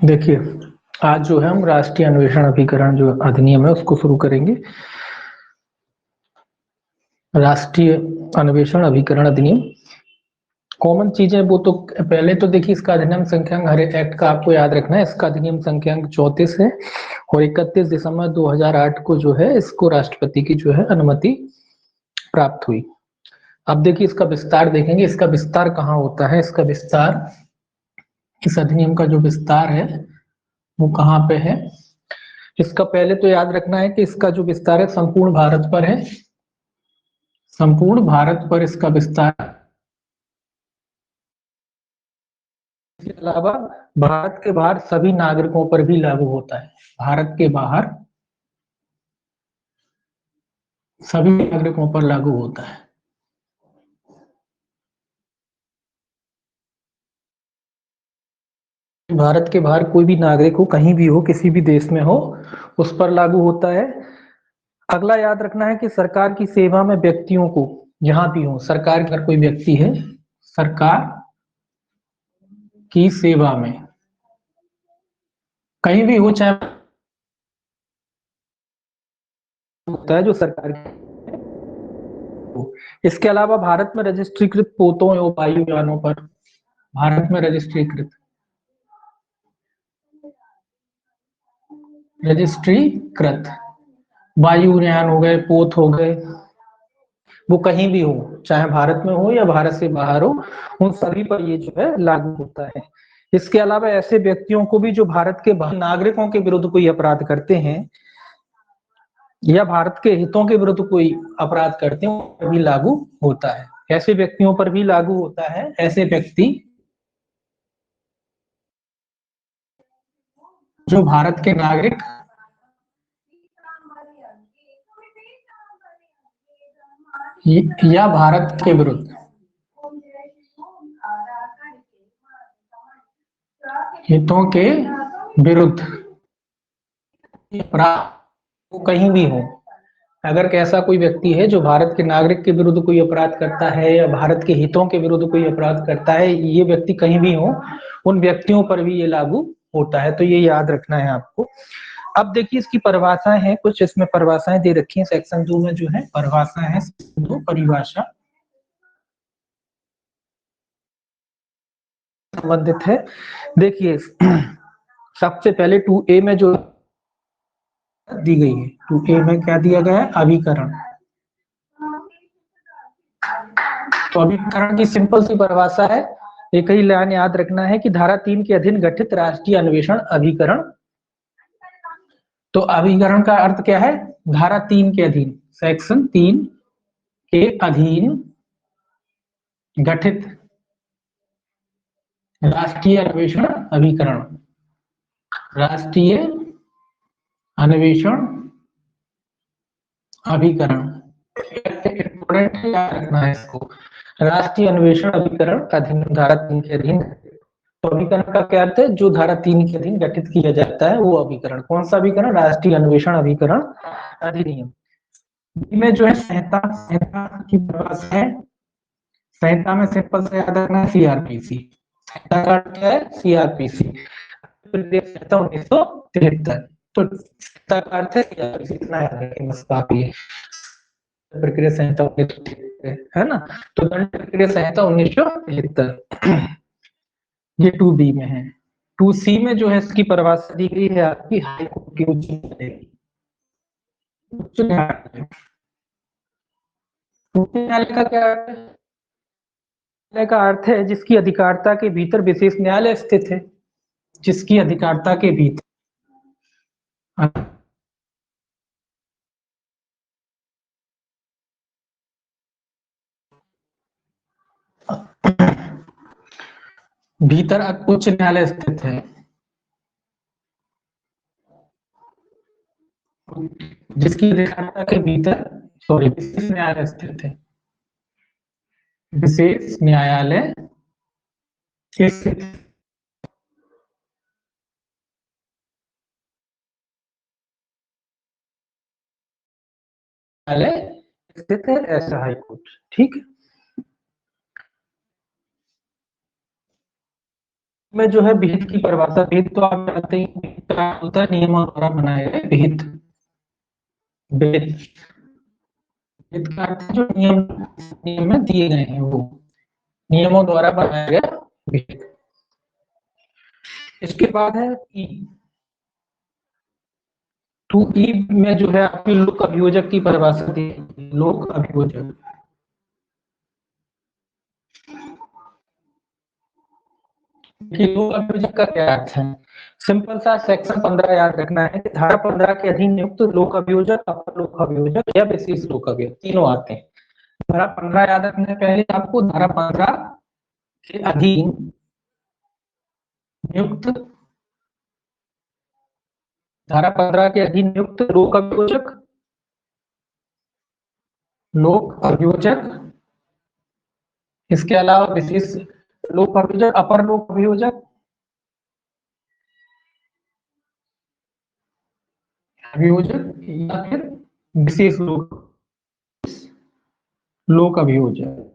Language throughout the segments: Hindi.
देखिए, आज जो है हम राष्ट्रीय अन्वेषण अभिकरण जो अधिनियम है उसको शुरू करेंगे। राष्ट्रीय अन्वेषण अभिकरण अधिनियम कॉमन चीजें वो तो पहले तो देखिए, इसका अधिनियम संख्यांक हर एक्ट का आपको याद रखना है। इसका अधिनियम संख्यांक 34 है और 31 दिसंबर 2008 को जो है इसको राष्ट्रपति की जो है अनुमति प्राप्त हुई। अब देखिए, इसका विस्तार देखेंगे। इसका विस्तार कहाँ होता है? इसका विस्तार, इस अधिनियम का जो विस्तार है वो कहाँ पे है? इसका पहले तो याद रखना है कि इसका जो विस्तार है संपूर्ण भारत पर है। संपूर्ण भारत पर इसका विस्तार, इसके अलावा भारत के बाहर सभी नागरिकों पर भी लागू होता है। भारत के बाहर सभी नागरिकों पर लागू होता है। भारत के बाहर कोई भी नागरिक हो, कहीं भी हो, किसी भी देश में हो, उस पर लागू होता है। अगला याद रखना है कि सरकार की सेवा में व्यक्तियों को, जहां भी हो, सरकार का कोई व्यक्ति है, सरकार की सेवा में कहीं भी हो, चाहे होता है जो सरकार की हो। इसके अलावा भारत में रजिस्ट्रीकृत पोतों एवं वायुयानों पर, भारत में रजिस्ट्रीकृत वायुयान हो गए, पोत हो गए, वो कहीं भी हो, चाहे भारत में हो या भारत से बाहर हो, उन सभी पर ये जो है लागू होता है। इसके अलावा ऐसे व्यक्तियों को भी जो भारत के नागरिकों के विरुद्ध कोई अपराध करते हैं या भारत के हितों के विरुद्ध कोई अपराध करते हैं, उन पर भी लागू होता है। ऐसे व्यक्तियों पर भी लागू होता है। ऐसे व्यक्ति जो भारत के नागरिक या भारत के विरुद्ध हितों के विरुद्ध अपराध, वो कहीं भी हो, अगर ऐसा कोई व्यक्ति है जो भारत के नागरिक के विरुद्ध कोई अपराध करता है या भारत के हितों के विरुद्ध कोई अपराध करता है, ये व्यक्ति कहीं भी हो, उन व्यक्तियों पर भी ये लागू होता है। तो ये याद रखना है आपको। अब देखिए, इसकी परिभाषाएं हैं, कुछ इसमें परिभाषाएं दे रखी हैं। सेक्शन 2 में जो है परिभाषा है, 2 परिभाषा संबंधित है। देखिए, सबसे पहले 2A में जो दी गई है, 2A में क्या दिया गया है? अभिकरण। तो अभिकरण की सिंपल सी परिभाषा है, एक ही लाइन याद रखना है कि धारा 3 के अधीन गठित राष्ट्रीय अन्वेषण अभिकरण। तो अभिकरण का अर्थ क्या है? धारा 3 के अधीन, सेक्शन 3 के अधीन गठित राष्ट्रीय अन्वेषण अभिकरण। राष्ट्रीय अन्वेषण अभिकरण, इंपॉर्टेंट याद रखना है इसको। राष्ट्रीय अन्वेषण अभिकरण अधिनियम धारा 3 के अधीन। तो अभिकरण का क्या अर्थ है? जो धारा 3 के अधीन गठित किया जाता है वो अभिकरण। कौन सा अभिकरण? राष्ट्रीय अन्वेषण अभिकरण अधिनियम। में जो है संहिता, संहिता की परिभाषा है। संहिता में सिंपल से याद रखना है सीआरपीसी। संहिता का अर्थ क्या है? सीआरपीसी, संहिता 1973। तो संहिता का अर्थ है सीआरपीसी, इतना याद रखें बस काफी है। प्रक्रिया संहिता 1973 है ना। तो दंड प्रक्रिया संहिता 1973 ये 2B में है। 2C में जो है इसकी परिभाषा दी गई है आपकी हाई कोर्ट की, उच्च न्यायालय की। उच्च न्यायालय, उच्च न्यायालय का क्या अर्थ है? न्यायालय का अर्थ है जिसकी अधिकारिता के भीतर विशेष न्यायालय स्थित है। जिसकी अधिकारिता के भीतर भीतर उच्च न्यायालय स्थित है। जिसकी अधिकारिता के भीतर, सॉरी, विशेष न्यायालय स्थित है। विशेष न्यायालय स्थित न्यायालय स्थित है, ऐसा हाई कोर्ट। ठीक है। में जो है विहित की परिभाषा, विहित तो आप जानते ही, विहित का अर्थ होता है नियमों द्वारा बनाए गए विहित। विहित विहित का अर्थ है जो नियम नियम में दिए गए हैं, वो नियमों द्वारा बनाया गया विहित। इसके बाद है ई। टू ई में जो है आपकी लोक अभियोजक की परिभाषा दी है। लोक अभियोजक, कि लोक अभियोजक का क्या अर्थ है? सिंपल सा सेक्शन 15 याद रखना है कि धारा 15 के अधीन नियुक्त लोक अभियोजक, अपर लोक अभियोजक या विशेष लोक अभियोजक तीनों आते हैं। धारा 15 याद रखना है पहले आपको। धारा 15 के अधीन नियुक्त, धारा 15 के अधीन नियुक्त लोक अभियोजक, लोक अभियोजक, इसके अलावा विशेष लोक अभियोजक, अपर लोक अभियोजक, अभियोजक या फिर विशेष लोक अभियोजक।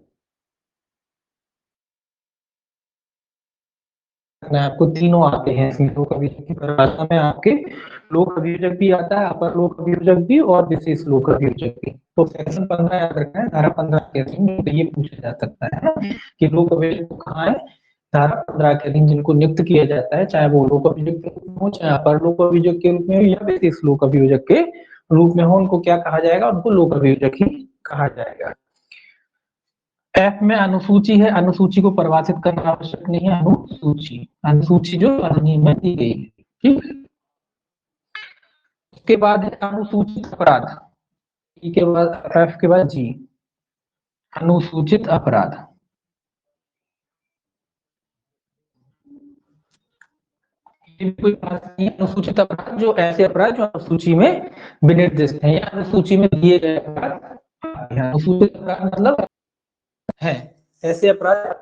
आपको तीनों आते हैं इसमें। लोक अभियोजक की परिभाषा में आपके लोक अभियोजक भी आता है, अपर लोक अभियोजक भी और विशेष लोक अभियोजक भी। तो सेक्शन 15 याद रखना है। धारा 15 के अधीन तो ये पूछा जा सकता है ना कि लोक अभियोजक कहाँ है। धारा 15 के अधीन जिनको नियुक्त किया जाता है, चाहे वो लोक अभियोजक के रूप में हो, चाहे अपर लोक अभियोजक के रूप में हो या विशेष लोक अभियोजक के रूप में हो, उनको क्या कहा जाएगा? उनको लोक अभियोजक ही कहा जाएगा। एफ में अनुसूची है, अनुसूची को परिभाषित करना आवश्यक नहीं है। अनुसूची, अनुसूची जो अधिनियम में दी गई है, ठीक। उसके बाद है अनुसूचित अपराध। ई के बाद एफ के बाद जी, अनुसूचित अपराध। कोई बात नहीं, अनुसूचित अपराध जो ऐसे अपराध जो अनुसूची में विनिर्दिष्ट है या अनुसूची में दिए गए अपराध। अनुसूचित अपराध मतलब है ऐसे अपराध।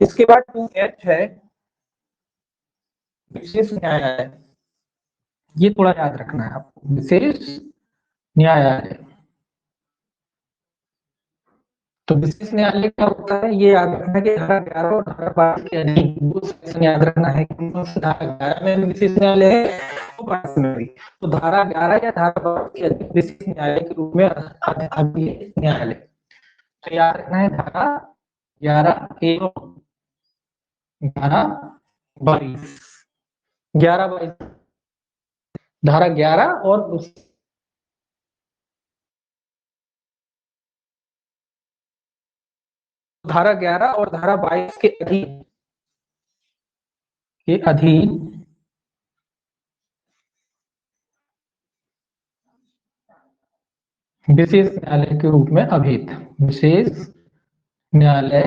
इसके बाद 2H है विशेष न्यायालय। ये थोड़ा याद रखना है आपको, विशेष न्यायालय। तो विशेष न्यायालय क्या होता है ये याद रखना है कि धारा 11 और धारा 12 के अधीन दो सेक्शन याद रखना है कि धारा 11 में भी विशेष न्यायालय है तो 12 में भी। तो धारा 11 या धारा 12 के अधीन विशेष न्यायालय के रूप में अभिलेख न्यायालय। तो याद रखना है धारा 11 एवं धारा 22, 11-22, धारा 11 और धारा 11 और धारा 22 के अधीन विशेष न्यायालय के रूप में अभिहित, विशेष न्यायालय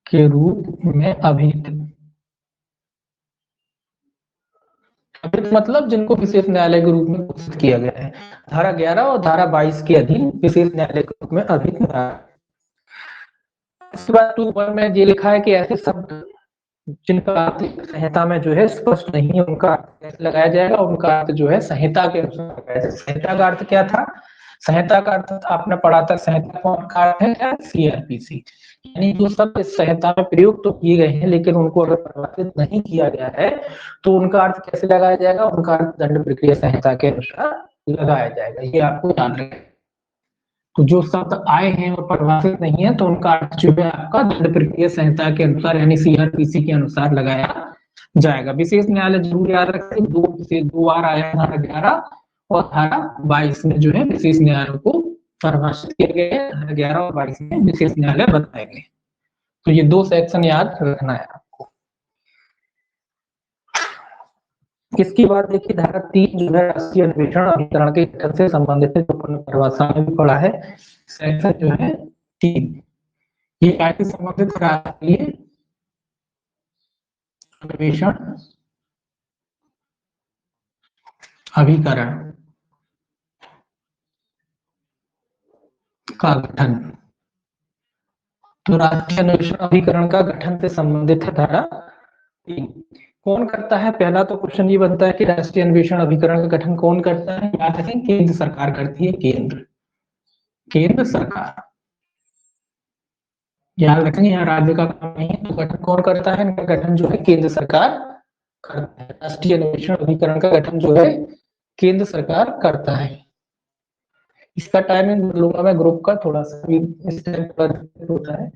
के रूप में अभिहित। अभिहित मतलब जिनको विशेष न्यायालय के रूप में घोषित किया गया है। धारा 11 और धारा 22 के अधीन विशेष न्यायालय के रूप में अभिहित। इसके बाद 2(1) में ये लिखा है कि ऐसे शब्द जिनका अर्थ संहिता में जो है स्पष्ट नहीं है उनका कैसे लगाया जाएगा? उनका अर्थ जो है संहिता के अनुसार लगाया जाएगा। संहिता का अर्थ क्या था? संहिता का अर्थ आपने पढ़ा था, संहिता कौन का अर्थ है क्या? सीआरपीसी। यानी जो शब्द इस संहिता में प्रयोग तो किए गए हैं लेकिन उनको अगर परिभाषित नहीं किया गया है तो उनका अर्थ कैसे लगाया जाएगा? उनका अर्थ दंड प्रक्रिया संहिता के अनुसार लगाया जाएगा। ये आपको याद रखें। तो जो शब्द आए हैं और परिभाषित नहीं है तो उनका अर्थ जो है आपका दंड प्रक्रिया संहिता के अनुसार यानी सीआरपीसी के अनुसार लगाया जाएगा। विशेष न्यायालय जरूर याद रखें, दो बार आया धारा 11 और धारा 22 में जो है विशेष न्यायालय को परिभाषित किया गया है। धारा 11 और 22 में विशेष न्यायालय बताए गए। तो ये दो सेक्शन याद रखना है आपको। इसके बाद देखिए धारा 3 जो है राष्ट्रीय अन्वेषण अभिकरण के गठन से संबंधित है, जो परिभाषा में भी पढ़ा है। सेक्शन जो है 3 ये काफी संबंधित राष्ट्रीय अन्वेषण अभिकरण का गठन। तो राष्ट्रीय अन्वेषण अभिकरण का गठन से संबंधित है धारा 3। कौन करता है? पहला तो क्वेश्चन ये बनता है कि राष्ट्रीय अन्वेषण अभिकरण का गठन कौन करता है? याद रखें केंद्र सरकार करती है, केंद्र। केंद्र सरकार। याद रखेंगे, यहाँ राज्य का काम नहीं है, तो गठन कौन करता है? इनका गठन जो है केंद्र सरकार करता है। राष्ट्रीय अन्वेषण अभिकरण का गठन जो है केंद्र सरकार करता है। इसका टाइमिंग बदलूंगा मैं ग्रुप का, थोड़ा सा भी इस टाइम पर होता है।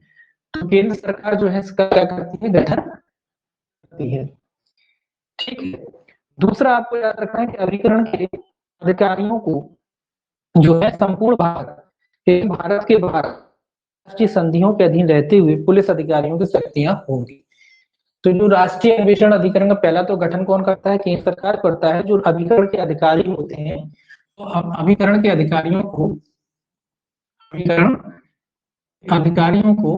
तो केंद्र सरकार जो है इसका क्या करती है? गठन करती है। ठीक है। दूसरा आपको याद रखना है कि अभिकरण के अधिकारियों को जो है संपूर्ण भारत के बाहर राष्ट्रीय संधियों के अधीन रहते हुए पुलिस अधिकारियों की शक्तियां होंगी। तो जो राष्ट्रीय अन्वेषण अधिकरण का पहला तो गठन कौन करता है? केंद्र सरकार करता है। जो अभिकरण के अधिकारी होते हैं, तो अभिकरण के अभिकरण अधिकारियों को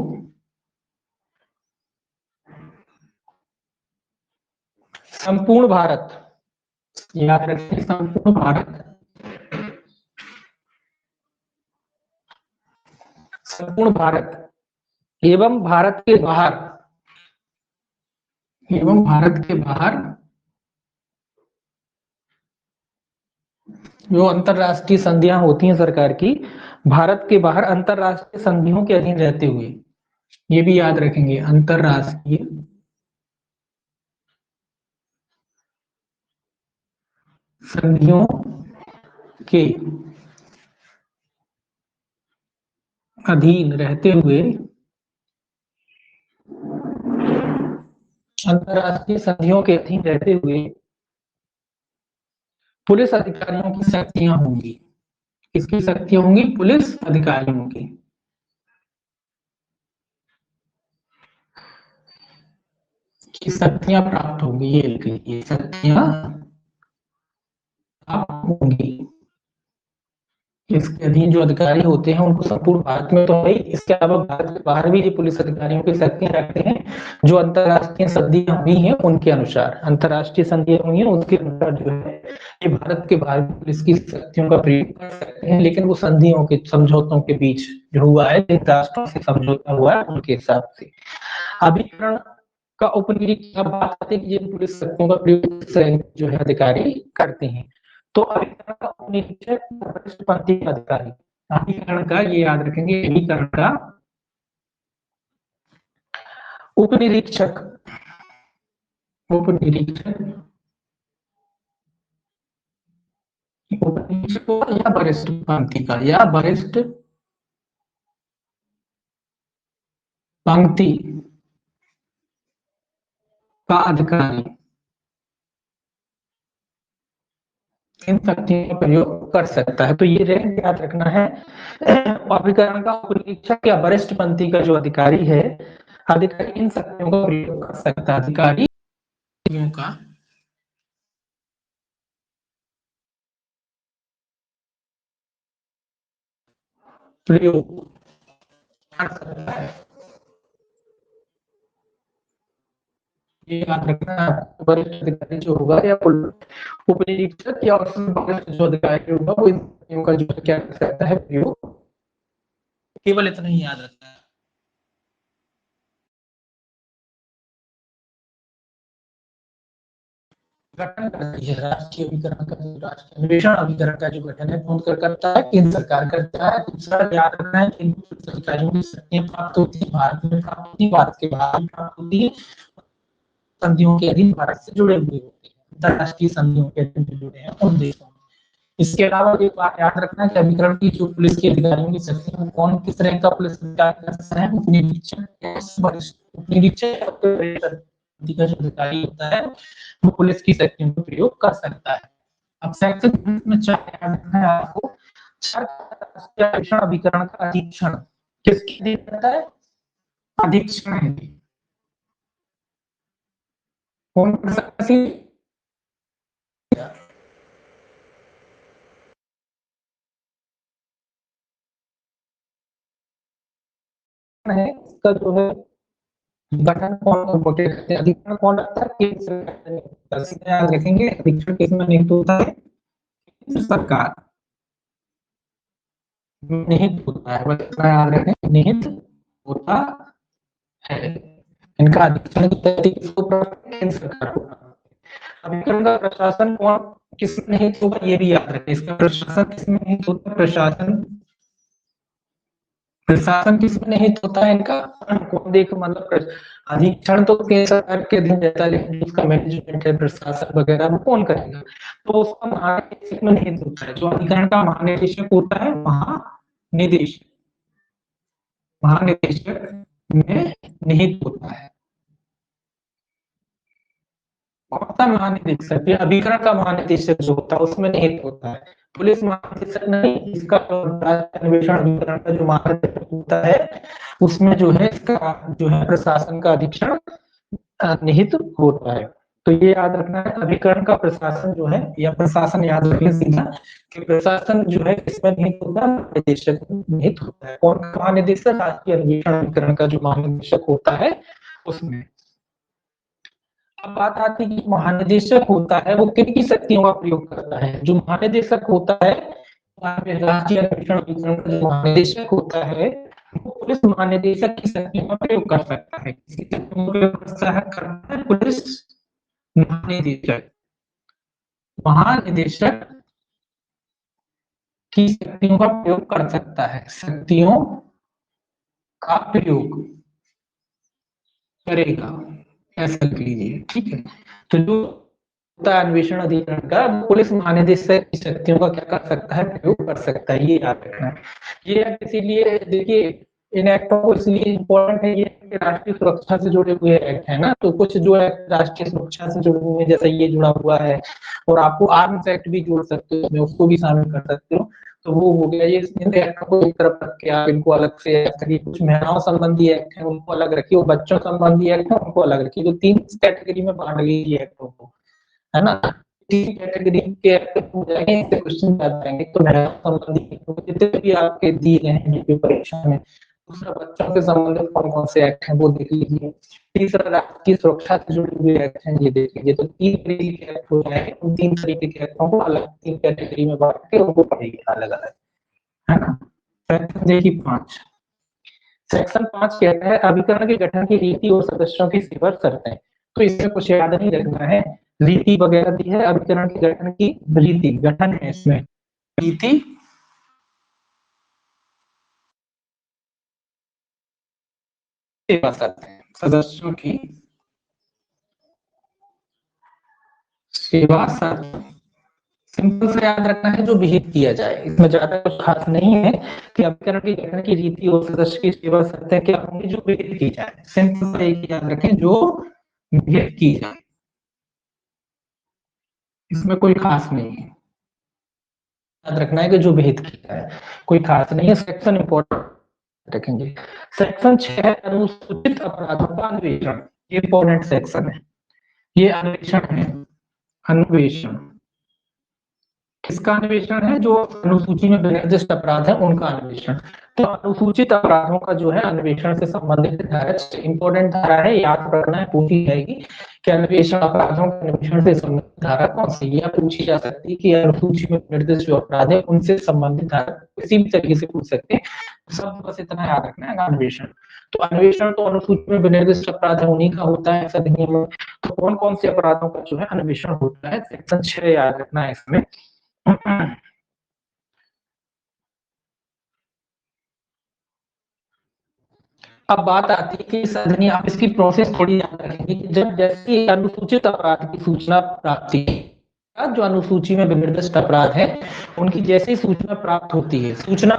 संपूर्ण भारत, याद रखें, संपूर्ण भारत एवं भारत के बाहर जो अंतरराष्ट्रीय संधियां होती हैं सरकार की, भारत के बाहर अंतरराष्ट्रीय संधियों के अधीन रहते हुए, ये भी याद रखेंगे, अंतरराष्ट्रीय संधियों के अधीन रहते हुए, अंतरराष्ट्रीय संधियों के अधीन रहते हुए पुलिस अधिकारियों की शक्तियां होंगी। किसकी शक्तियां होंगी? पुलिस अधिकारियों की शक्तियां प्राप्त होंगी। ये लिख लीजिए, शक्तियां प्राप्त होंगी। इसके अधीन जो अधिकारी होते हैं उनको संपूर्ण भारत में तो है, इसके अलावा भारत के बाहर भी जो पुलिस अधिकारियों की शक्तियां रखते हैं, जो अंतरराष्ट्रीय संधियां हुई हैं उनके अनुसार, अंतरराष्ट्रीय संधियां हुई हैं उसके अनुसार जो है ये भारत के बाहर पुलिस की शक्तियों का प्रयोग कर सकते हैं, लेकिन वो संधियों के, समझौतों के बीच जो हुआ है, जिन राष्ट्रों से समझौता हुआ है उनके हिसाब से। अभिकरण का उपनिरीक्षक बात आती है कि जिन पुलिस शक्तियों का प्रयोग जो है अधिकारी करते हैं, तो अभिकरण का उपनिरीक्षक वरिष्ठ पंथी अधिकारी, अभिकरण का, ये याद रखेंगे, अभिकरण का उपनिरीक्षक उपनिरीक्षक उपनिरीक्षक या वरिष्ठ पंक्ति का, या वरिष्ठ पंक्ति का अधिकारी इन शक्तियों का प्रयोग कर सकता है। तो ये रैंक याद रखना है। अभिकरण का उपनिरीक्षक या वरिष्ठ पंथी का जो अधिकारी है, अधिकारी इन शक्तियों का प्रयोग कर सकता है, अधिकारी का प्रयोग कर सकता है। ये याद रखना है। वरिष्ठ अधिकारी जो होगा या उपनिरीक्षक या उसमें वरिष्ठ जो अधिकारी होगा वो इन शक्तियों का जो क्या कर सकता है? प्रयोग। केवल इतना ही याद रखना है। गठन करती है राष्ट्रीय अभिकरण का, जो राष्ट्रीय अन्वेषण अभिकरण का जो गठन है कौन करता है? केंद्र सरकार करता है। दूसरा याद रखना है कि अधिकारियों की शक्तियां प्राप्त होती है, भारत में प्राप्त होती है, भारत के बाहर प्राप्त होती है, संधियों के अधीन भारत से जुड़े हुए होते हैं, अंतरराष्ट्रीय संधियों के अधीन जुड़े हैं उन देशों में। इसके अलावा एक बात याद रखना है कि अभिकरण की जो पुलिस के अधिकारियों की शक्तियां, कौन किस रैंक का पुलिस अधिकारी करता है? उपनिरीक्षक का जो अधिकारी होता है वो पुलिस की शक्तियों का प्रयोग कर सकता है। अब सेक्शन में चार याद रखना है आपको। चार अभिकरण का अधीक्षण किसके अधीन रहता है? अधीक्षण कौन कर सकता है? है इसका जो है गठन कौन करते हैं? अधिकरण कौन रखता है? केंद्र सरकार। याद रखेंगे, अधिकरण किसमें नियुक्त होता है? केंद्र सरकार निहित होता है, बस इतना याद रखें, निहित होता है। इनका अधिकरण केंद्र सरकार होगा। अभिकरण का प्रशासन कौन किसमें निहित होगा? ये भी याद रखें, इसका प्रशासन किसमें निहित होता है? प्रशासन प्रशासन किसमें निहित होता है इनका? कौन देख मतलब अधीक्षण तो केंद्र सरकार के अधीन रहता है, लेकिन उसका मैनेजमेंट है, प्रशासन वगैरह वो कौन करेगा? तो उसका महानिदेशक में निहित होता है। जो अधिकरण का महानिदेशक होता है, महानिदेशक में निहित होता है। कौन सा महानिदेशक? ये अभिकरण का महानिदेशक जो होता है उसमें निहित होता है। पुलिस महानिदेशक नहीं, इसका राज्य अन्वेषण अभिकरण का जो महानिदेशक होता है उसमें जो है इसका जो है प्रशासन का अधीक्षण निहित होता है। तो ये याद रखना है, अभिकरण का प्रशासन जो है, या प्रशासन याद रखिए सीधा कि प्रशासन जो है इसमें निहित होता है, महानिदेशक निहित होता है। कौन सा महानिदेशक? राष्ट्रीय अन्वेषण अभिकरण का जो महानिदेशक होता है उसमें। अब बात आती है कि महानिदेशक होता है वो किन की शक्तियों का प्रयोग करता है? जो महानिदेशक होता है, राष्ट्रीय अन्वेषण अभिकरण का जो महानिदेशक होता है वो पुलिस महानिदेशक की शक्तियों का प्रयोग कर सकता है। किसकी शक्तियों का प्रयोग करता है? पुलिस महानिदेशक की शक्तियों का प्रयोग कर सकता है, शक्तियों का प्रयोग करेगा, ऐसा लिख लीजिए, ठीक है। तो जो होता है अन्वेषण अधिकरण का, पुलिस महानिदेशक की शक्तियों का क्या कर सकता है? प्रयोग कर सकता है, ये याद रखना है। ये इसीलिए देखिए इन एक्टों को इसलिए इम्पोर्टेंट है, ये राष्ट्रीय सुरक्षा से जुड़े हुए एक्ट है ना, तो कुछ जो है राष्ट्रीय सुरक्षा से जुड़े हुए, जैसे ये जुड़ा हुआ है, और आपको आर्म्स एक्ट भी जोड़ सकते हो, उसको भी शामिल कर सकते हो। तो वो हो गया, ये इन एक्टों को एक तरफ रख के आप इनको अलग से करिए। कुछ महिलाओं संबंधी एक्ट है उनको अलग रखिए, बच्चों संबंधी एक्ट है उनको अलग रखिए। जो 3 कैटेगरी में बांट लीजिए एक्टों को, है ना। 3 कैटेगरी के एक्ट हो जाएंगे, इससे क्वेश्चन आ जाएंगे। तो महिलाओं संबंधी जितने भी आपके दिए गए हैं जीपी परीक्षा में। दूसरा, बच्चों से संबंधित कौन कौन से एक्ट हैं वो देख लीजिए। तीसरा, राष्ट्र की सुरक्षा से जुड़े हुए एक्ट हैं, ये देख लीजिए। तो 3 तरीके के एक्ट हो जाएंगे, उन 3 तरीके के एक्टों को अलग 3 कैटेगरी में बांट के उनको पढ़ेंगे अलग अलग, है ना। सेक्शन देखिए 5, सेक्शन 5 कहता है अभिकरण के गठन की रीति और सदस्यों की सीमा शर्तें। तो इसमें कुछ याद नहीं रखना है, रीति वगैरह दी है, अभिकरण के गठन की रीति, गठन है इसमें, रीति सेवा शर्तें, सदस्यों की सेवा शर्त। सिंपल से याद रखना है, जो विहित किया जाए, इसमें ज्यादा कुछ खास नहीं है कि अभिकरण के गठन की रीति और सदस्य की सेवा शर्तें क्या होंगी, जो विहित की जाए। सिंपल से एक याद रखें, जो विहित की जाए, इसमें कोई खास नहीं है, याद रखना है कि जो विहित किया है, कोई खास नहीं है। सेक्शन इंपॉर्टेंट रखेंगे। सेक्शन 6 है अनुसूचित अपराधों का अन्वेषण, ये इंपॉर्टेंट सेक्शन है। ये अन्वेषण है, अन्वेषण किसका अन्वेषण है? जो अनुसूची में निर्दिष्ट अपराध है उनका अन्वेषण। तो अनुसूचित अपराधों का जो है अन्वेषण से संबंधित धारा इंपॉर्टेंट धारा है, याद रखना है, पूछी जाएगी कि अन्वेषण अपराधों के अन्वेषण से संबंधित धारा कौन सी, यह पूछी जा सकती है कि अनुसूची में निर्दिष्ट जो अपराध है उनसे संबंधित धारा किसी भी तरीके से पूछ सकते हैं। सब बस इतना याद रखना है, अन्वेषण। तो अन्वेषण तो अनुसूची में विनिर्दिष्ट अपराध है उन्हीं का होता है ऐसा अधिनियम। तो कौन कौन से अपराधों का जो है अन्वेषण होता है? सेक्शन 6 याद रखना है इसमें। अब बात आती है कि इस अधिनियम, आप इसकी प्रोसेस थोड़ी याद रखेंगे कि जब जैसे अनुसूचित अपराध की सूचना प्राप्ति, जो अनुसूची में निर्दिष्ट अपराध है उनकी जैसे ही सूचना प्राप्त होती है, सूचना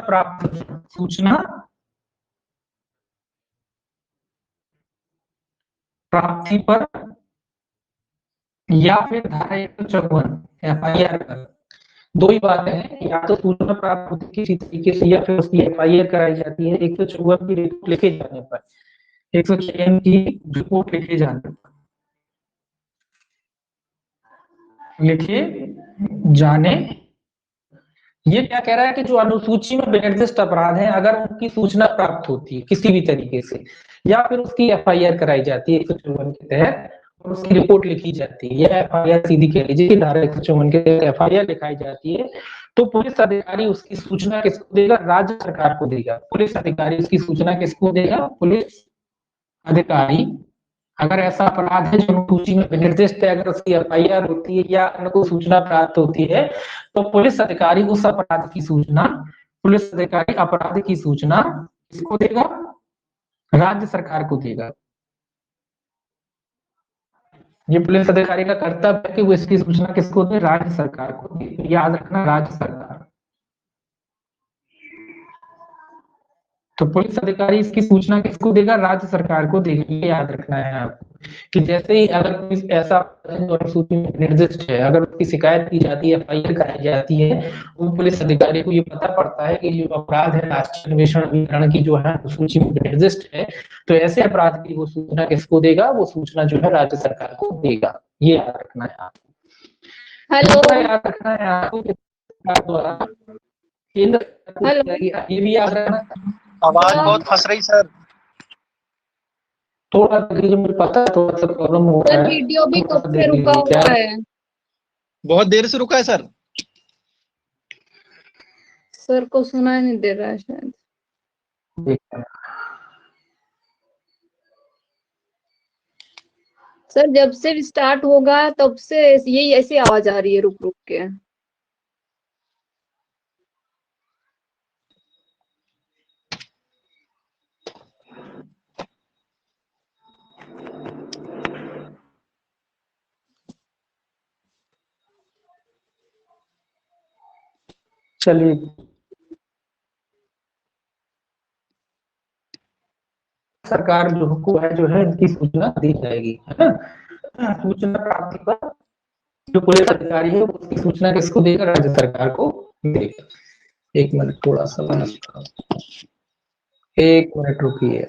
प्राप्ति पर या फिर धारा 154 FIR पर, दो ही बातें हैं, या तो सूचना प्राप्त होती किसी तरीके से या फिर उसकी FIR कराई जाती है 154 की रिपोर्ट लिखे जाने पर, 154 की रिपोर्ट लिखे जाने पर, लिखे जाने। ये क्या कह रहा है कि जो अनुसूची में विनिर्दिष्ट अपराध हैं अगर उनकी सूचना प्राप्त होती है किसी भी तरीके से या फिर उसकी FIR कराई जाती है 154 के तहत और उसकी रिपोर्ट लिखी जाती है, या FIR सीधी कह लीजिए धारा 154 के तहत FIR लिखाई जाती है, तो पुलिस अधिकारी उसकी सूचना किसको देगा? राज्य सरकार को देगा। पुलिस अधिकारी उसकी सूचना किसको देगा? पुलिस अधिकारी। अगर ऐसा अपराध है जो अनुसूची में विनिर्दिष्ट है, अगर उसकी FIR होती है या उनको सूचना प्राप्त होती है, तो पुलिस अधिकारी उस अपराध की सूचना, पुलिस अधिकारी अपराध की सूचना किसको देगा? राज्य सरकार को देगा। ये पुलिस अधिकारी का कर्तव्य है कि वो इसकी सूचना किसको दे? राज्य सरकार को दे। याद रखना, राज्य सरकार। तो पुलिस अधिकारी इसकी सूचना किसको देगा? राज्य सरकार को देगा। ये याद रखना है आपको कि जैसे ही अगर कोई ऐसा अनुसूची में निर्दिष्ट है, अगर उसकी शिकायत की जाती है, एफआईआर कराई जाती है, वो पुलिस अधिकारी को ये पता पड़ता है कि जो अपराध है राष्ट्रीय अन्वेषण अभिकरण की जो है सूची में निर्दिष्ट है, तो ऐसे अपराध की वो सूचना किसको देगा? वो सूचना जो है राज्य सरकार को देगा। ये याद रखना है आपको। हेलो, याद रखना है आपको कि सरकार द्वारा केंद्र ये भी याद रखना। आवाज बहुत फंस रही सर। थोड़ा मुझे पता है थोड़ा सा प्रॉब्लम हो रहा है। वीडियो भी कब से रुका हुआ है? बहुत देर से रुका है सर। सर को सुनाई नहीं दे रहा है शायद। सर जब से स्टार्ट होगा तब से यही ऐसी आवाज आ रही है रुक रुक के। चलिए, सरकार को है जो है इनकी सूचना दी जाएगी, है ना। सूचना प्राप्ति पर जो पुलिस अधिकारी है उसकी सूचना किसको देगा? राज्य सरकार को देगा। एक मिनट, थोड़ा सा एक मिनट रुकिए।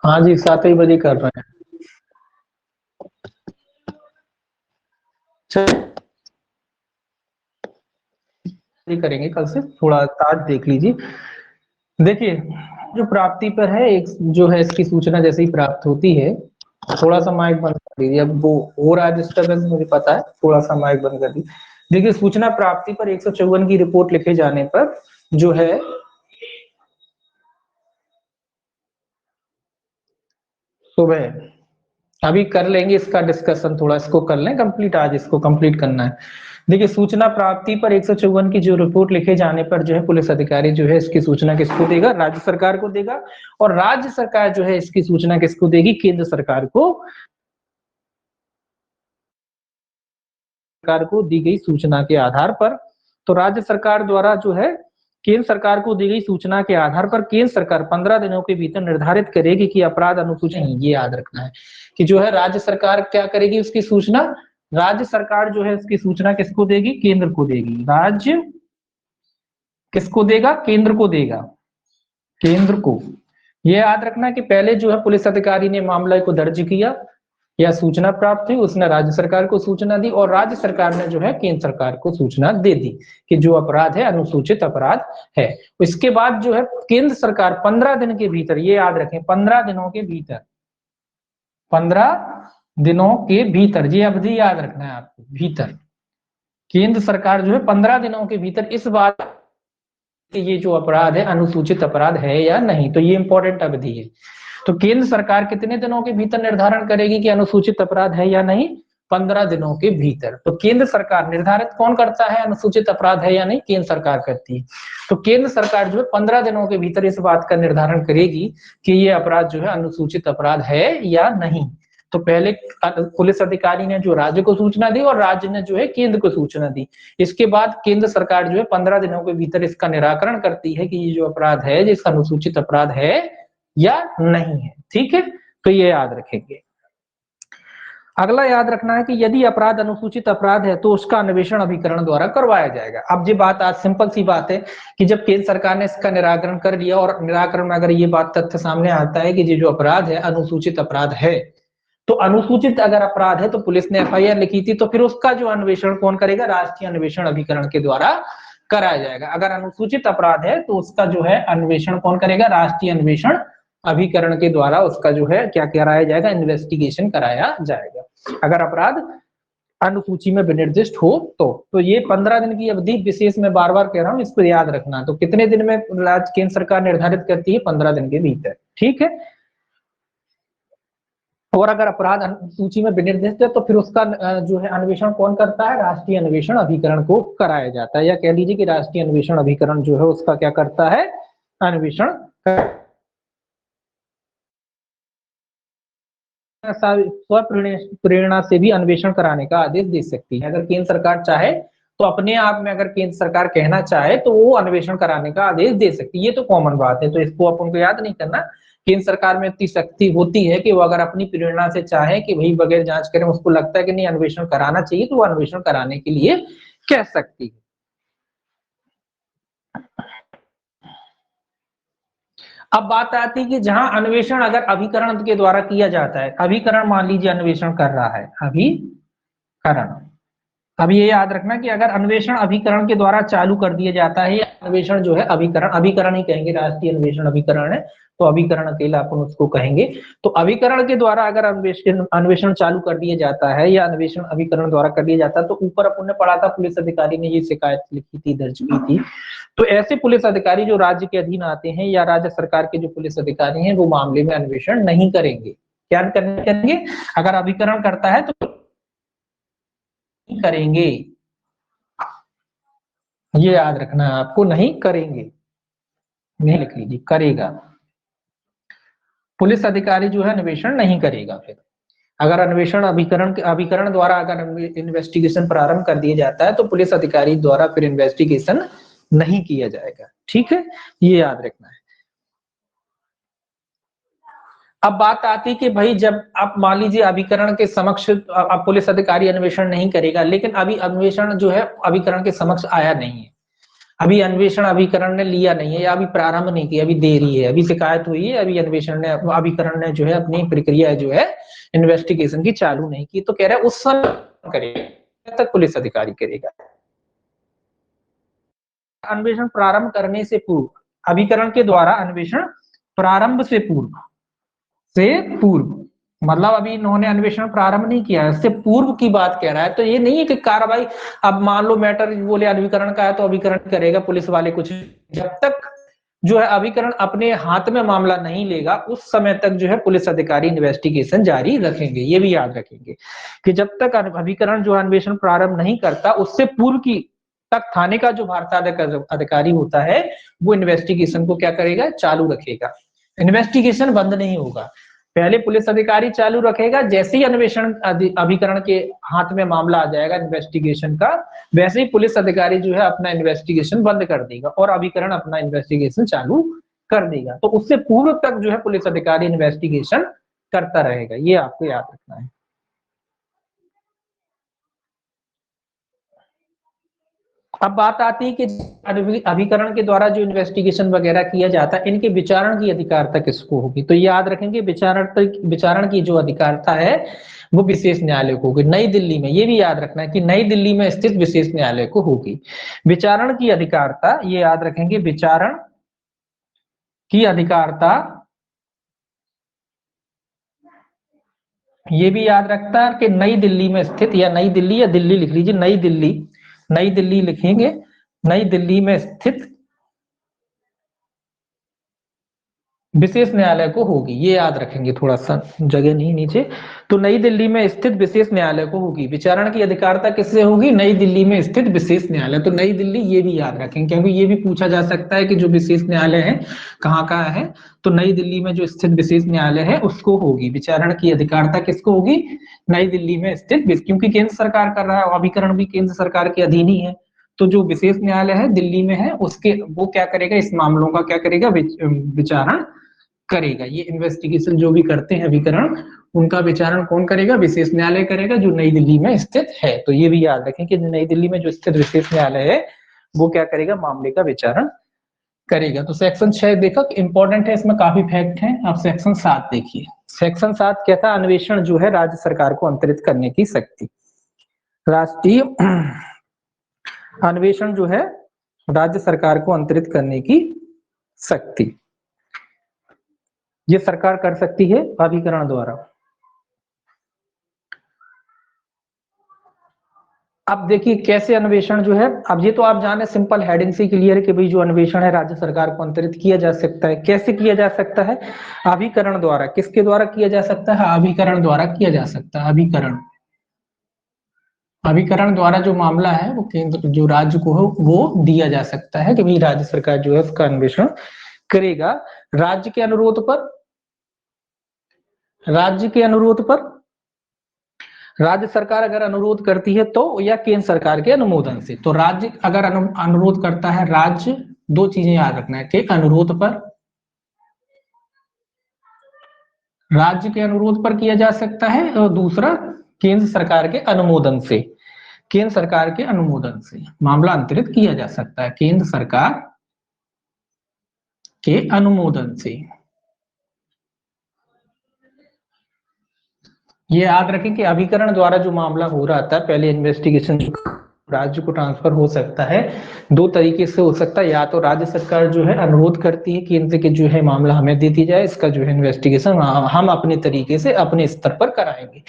हाँ जी, 7 ही बजे कर रहे हैं। करेंगे कल से, थोड़ा ताज देख लीजिए। देखिए, जो प्राप्ति पर है एक जो है इसकी सूचना जैसे ही प्राप्त होती है, थोड़ा सा माइक बंद कर दीजिए। अब वो हो रहा है डिस्टर्बेंस, मुझे पता है, थोड़ा सा माइक बंद कर दीजिए। देखिए, सूचना प्राप्ति पर 154 की रिपोर्ट लिखे जाने पर जो है सुबह अभी कर लेंगे इसका डिस्कशन, थोड़ा इसको कर लें कंप्लीट, आज इसको कंप्लीट करना है। देखिए, सूचना प्राप्ति पर 154 की जो रिपोर्ट लिखे जाने पर जो है पुलिस अधिकारी जो है इसकी सूचना किसको देगा? राज्य सरकार को देगा। और राज्य सरकार जो है इसकी सूचना किसको देगी? केंद्र सरकार को दी गई सूचना के आधार पर। तो राज्य सरकार द्वारा जो है केंद्र सरकार को दी गई सूचना के आधार पर केंद्र सरकार 15 दिनों के भीतर निर्धारित करेगी कि अपराध अनुसूची, ये याद रखना है कि जो है राज्य सरकार क्या करेगी? उसकी सूचना राज्य सरकार जो है उसकी सूचना किसको देगी? केंद्र को देगी। राज्य किसको देगा? केंद्र को देगा। केंद्र को। यह याद रखना कि पहले जो है पुलिस अधिकारी ने मामले को दर्ज किया या सूचना प्राप्त हुई, उसने राज्य सरकार को सूचना दी और राज्य सरकार ने जो है केंद्र सरकार को सूचना दे दी कि जो अपराध है अनुसूचित अपराध है। इसके बाद जो है केंद्र सरकार 15 दिन के भीतर, ये याद रखें 15 दिनों के भीतर, 15 दिनों के भीतर, ये अवधि याद रखना है आपको, भीतर केंद्र सरकार जो है 15 दिनों के भीतर इस बात कि ये जो अपराध है अनुसूचित अपराध है या नहीं, तो ये इंपॉर्टेंट अवधि है। तो केंद्र सरकार कितने दिनों के भीतर निर्धारण करेगी कि अनुसूचित अपराध है या नहीं? 15 दिनों के भीतर। तो केंद्र सरकार निर्धारित कौन करता है अनुसूचित अपराध है या नहीं? केंद्र सरकार करती है। तो केंद्र सरकार जो है 15 दिनों के भीतर इस बात का निर्धारण करेगी कि ये अपराध जो है अनुसूचित अपराध है या नहीं। तो पहले पुलिस अधिकारी ने जो राज्य को सूचना दी और राज्य ने जो है केंद्र को सूचना दी। इसके बाद केंद्र सरकार जो है 15 दिनों के भीतर इसका निराकरण करती है कि ये जो अपराध है जिसका अनुसूचित अपराध है या नहीं है। ठीक है, तो ये याद रखेंगे। अगला याद रखना है कि यदि अपराध अनुसूचित अपराध है तो उसका अन्वेषण अभिकरण द्वारा करवाया जाएगा। अब ये बात आज सिंपल सी बात है कि जब केंद्र सरकार ने इसका निराकरण कर लिया और निराकरण में अगर ये बात तथ्य सामने आता है कि ये जो अपराध है अनुसूचित अपराध है, तो अनुसूचित अगर अपराध है तो पुलिस ने एफआईआर लिखी थी, तो फिर उसका जो अन्वेषण कौन करेगा? राष्ट्रीय अन्वेषण अभिकरण के द्वारा कराया जाएगा। अगर अनुसूचित अपराध है तो उसका जो है अन्वेषण कौन करेगा? राष्ट्रीय अन्वेषण अभिकरण के द्वारा उसका जो है क्या कराया जाएगा, इन्वेस्टिगेशन कराया जाएगा, अगर अपराध अनुसूची में विनिर्दिष्ट हो तो ये 15 दिन की अवधि विशेष में बार बार कह रहा हूं, इसको याद रखना। तो कितने दिन में केंद्र सरकार निर्धारित करती है, 15 दिन के भीतर, ठीक है। और अगर अपराध सूची में विनिर्दिष्ट है तो फिर उसका जो है अन्वेषण कौन करता है, राष्ट्रीय अन्वेषण अभिकरण को कराया जाता है, या कह लीजिए कि राष्ट्रीय अन्वेषण अभिकरण जो है उसका क्या करता है, अन्वेषण स्वप्रेरणा से भी अन्वेषण कराने का आदेश दे सकती है। अगर केंद्र सरकार चाहे तो अपने आप में, अगर केंद्र सरकार कहना चाहे तो वो अन्वेषण कराने का आदेश दे सकती है, ये तो कॉमन बात है, तो इसको अपन को याद नहीं करना। केंद्र सरकार में इतनी शक्ति होती है कि वो अगर अपनी प्रेरणा से चाहे कि भाई बगैर जांच करें, उसको लगता है कि नहीं अन्वेषण कराना चाहिए, तो वो अन्वेषण कराने के लिए कह सकती है। अब बात आती है कि जहां अन्वेषण अगर अभिकरण के द्वारा किया जाता है, अभिकरण मान लीजिए अन्वेषण कर रहा है, अभिकरण, अब ये याद रखना कि अगर अन्वेषण अभिकरण के द्वारा चालू कर दिया जाता है, अन्वेषण जो है अभिकरण ही कहेंगे, राष्ट्रीय अन्वेषण अभिकरण है तो अभिकरण अकेला अपन उसको कहेंगे। तो अभिकरण के द्वारा अगर अन्वेषण चालू कर दिया जाता है या अन्वेषण अभिकरण द्वारा कर दिया जाता है, तो ऊपर अपन ने पढ़ा था पुलिस अधिकारी ने ये शिकायत लिखी थी, दर्ज की थी। तो ऐसे पुलिस अधिकारी जो राज्य के अधीन आते हैं या राज्य सरकार के जो पुलिस अधिकारी हैं, वो मामले में अन्वेषण नहीं करेंगे। क्या करेंगे, अगर अभिकरण करता है तो करेंगे, ये याद रखना है आपको, नहीं करेंगे, नहीं लिख लीजिए, करेगा। पुलिस अधिकारी जो है अन्वेषण नहीं करेगा। फिर अगर अन्वेषण अभिकरण द्वारा अगर इन्वेस्टिगेशन प्रारंभ कर दिया जाता है तो पुलिस अधिकारी द्वारा फिर इन्वेस्टिगेशन नहीं किया जाएगा, ठीक है, ये याद रखना है। अब बात आती कि भाई जब आप मान लीजिए अभिकरण के समक्ष अब पुलिस अधिकारी अन्वेषण नहीं करेगा, लेकिन अभी अन्वेषण जो है अभिकरण के समक्ष आया नहीं है, अभी अन्वेषण अभिकरण ने लिया नहीं है या अभी प्रारंभ नहीं किया, अभी देरी है, अभी शिकायत हुई है, अभी अभिकरण ने जो है अपनी प्रक्रिया जो है इन्वेस्टिगेशन की चालू नहीं की, तो कह रहा है उस समय करेगा, तक पुलिस अधिकारी करेगा। अन्वेषण प्रारंभ करने से पूर्व, अभिकरण के द्वारा अन्वेषण प्रारंभ से पूर्व मतलब अभी इन्होंने अन्वेषण प्रारंभ नहीं किया है, उससे पूर्व की बात कह रहा है। तो ये नहीं है कि कार्रवाई, अब मान लो मैटर बोले अभिकरण का है तो अभिकरण करेगा, पुलिस वाले कुछ, जब तक जो है अभिकरण अपने हाथ में मामला नहीं लेगा उस समय तक जो है पुलिस अधिकारी इन्वेस्टिगेशन जारी रखेंगे। ये भी याद रखेंगे कि जब तक अभिकरण जो अन्वेषण प्रारंभ नहीं करता उससे पूर्व की तक थाने का जो भारतीय अधिकारी होता है वो इन्वेस्टिगेशन को क्या करेगा, चालू रखेगा। इन्वेस्टिगेशन बंद नहीं होगा, पहले पुलिस अधिकारी चालू रखेगा, जैसे ही अन्वेषण अभिकरण के हाथ में मामला आ जाएगा इन्वेस्टिगेशन का, वैसे ही पुलिस अधिकारी जो है अपना इन्वेस्टिगेशन बंद कर देगा और अभिकरण अपना इन्वेस्टिगेशन चालू कर देगा। तो उससे पूर्व तक जो है पुलिस अधिकारी इन्वेस्टिगेशन करता रहेगा, ये आपको याद रखना है। अब बात आती है कि अभिकरण के द्वारा जो इन्वेस्टिगेशन वगैरह किया जाता है, इनके विचारण की अधिकारता किसको होगी, तो याद रखेंगे विचारण की जो अधिकारता है वो विशेष न्यायालय को होगी, नई दिल्ली में। ये भी याद रखना है कि नई दिल्ली में स्थित विशेष न्यायालय को होगी विचारण की अधिकारता, ये याद रखेंगे, विचारण की अधिकारता ये भी याद रखता है कि नई दिल्ली में स्थित, या नई दिल्ली या दिल्ली लिख लीजिए, नई दिल्ली लिखेंगे, नई दिल्ली में स्थित विशेष न्यायालय को होगी, ये याद रखेंगे, थोड़ा सा जगह नहीं नीचे, तो नई दिल्ली में स्थित विशेष न्यायालय को होगी। विचारण की अधिकारता किससे होगी, नई दिल्ली में स्थित विशेष न्यायालय, तो नई दिल्ली ये भी याद रखेंगे क्योंकि ये भी पूछा जा सकता है कि जो विशेष न्यायालय है कहाँ है, तो नई दिल्ली में जो स्थित विशेष न्यायालय है उसको होगी। विचारण की अधिकारता किसको होगी, नई दिल्ली में स्थित, क्योंकि केंद्र सरकार कर रहा है, अभिकरण भी केंद्र सरकार के अधीन ही है, तो जो विशेष न्यायालय है दिल्ली में है उसके वो क्या करेगा, इस मामलों का क्या करेगा, विचारण करेगा। ये इन्वेस्टिगेशन जो भी करते हैं अभिकरण, उनका विचारण कौन करेगा, विशेष न्यायालय करेगा जो नई दिल्ली में स्थित है। तो ये भी याद रखें कि नई दिल्ली में जो स्थित विशेष न्यायालय है वो क्या करेगा, मामले का विचारण करेगा। तो सेक्शन 6 देखो इंपॉर्टेंट है, इसमें काफी फैक्ट है। अब सेक्शन 7 देखिए, सेक्शन 7 कहता है अन्वेषण जो है राज्य सरकार को अंतरित करने की शक्ति। राष्ट्रीय अन्वेषण जो है राज्य सरकार को अंतरित करने की शक्ति। ये सरकार कर सकती है अभिकरण द्वारा। अब देखिए कैसे अन्वेषण जो है, अब ये तो आप जाने सिंपल हेडिंग से क्लियर है कि भाई जो अन्वेषण है राज्य सरकार को अंतरित किया जा सकता है। कैसे किया जा सकता है? अभिकरण द्वारा। किसके द्वारा किया जा सकता है? अभिकरण द्वारा किया जा सकता है। अभिकरण, अभिकरण द्वारा जो मामला है वो केंद्र जो राज्य को हो वो दिया जा सकता है कि भाई राज्य सरकार जो है उसका अन्वेषण करेगा। राज्य के अनुरोध पर, राज्य के अनुरोध पर, राज्य सरकार अगर अनुरोध करती है तो, या केंद्र सरकार के अनुमोदन से। तो राज्य अगर अनुरोध करता है, राज्य, दो चीजें याद रखना है कि अनुरोध पर, राज्य के अनुरोध पर किया जा सकता है, और दूसरा केंद्र सरकार के अनुमोदन से। केंद्र सरकार के अनुमोदन से मामला अंतरित किया जा सकता है, केंद्र सरकार के अनुमोदन से। ये याद रखें कि अभिकरण द्वारा जो मामला हो रहा था, पहले इन्वेस्टिगेशन राज्य को ट्रांसफर हो सकता है, दो तरीके से हो सकता है। या तो राज्य सरकार जो है अनुरोध करती है केंद्र के जो है मामला हमें दे दी जाए, इसका जो है इन्वेस्टिगेशन हम अपने तरीके से अपने स्तर पर कराएंगे,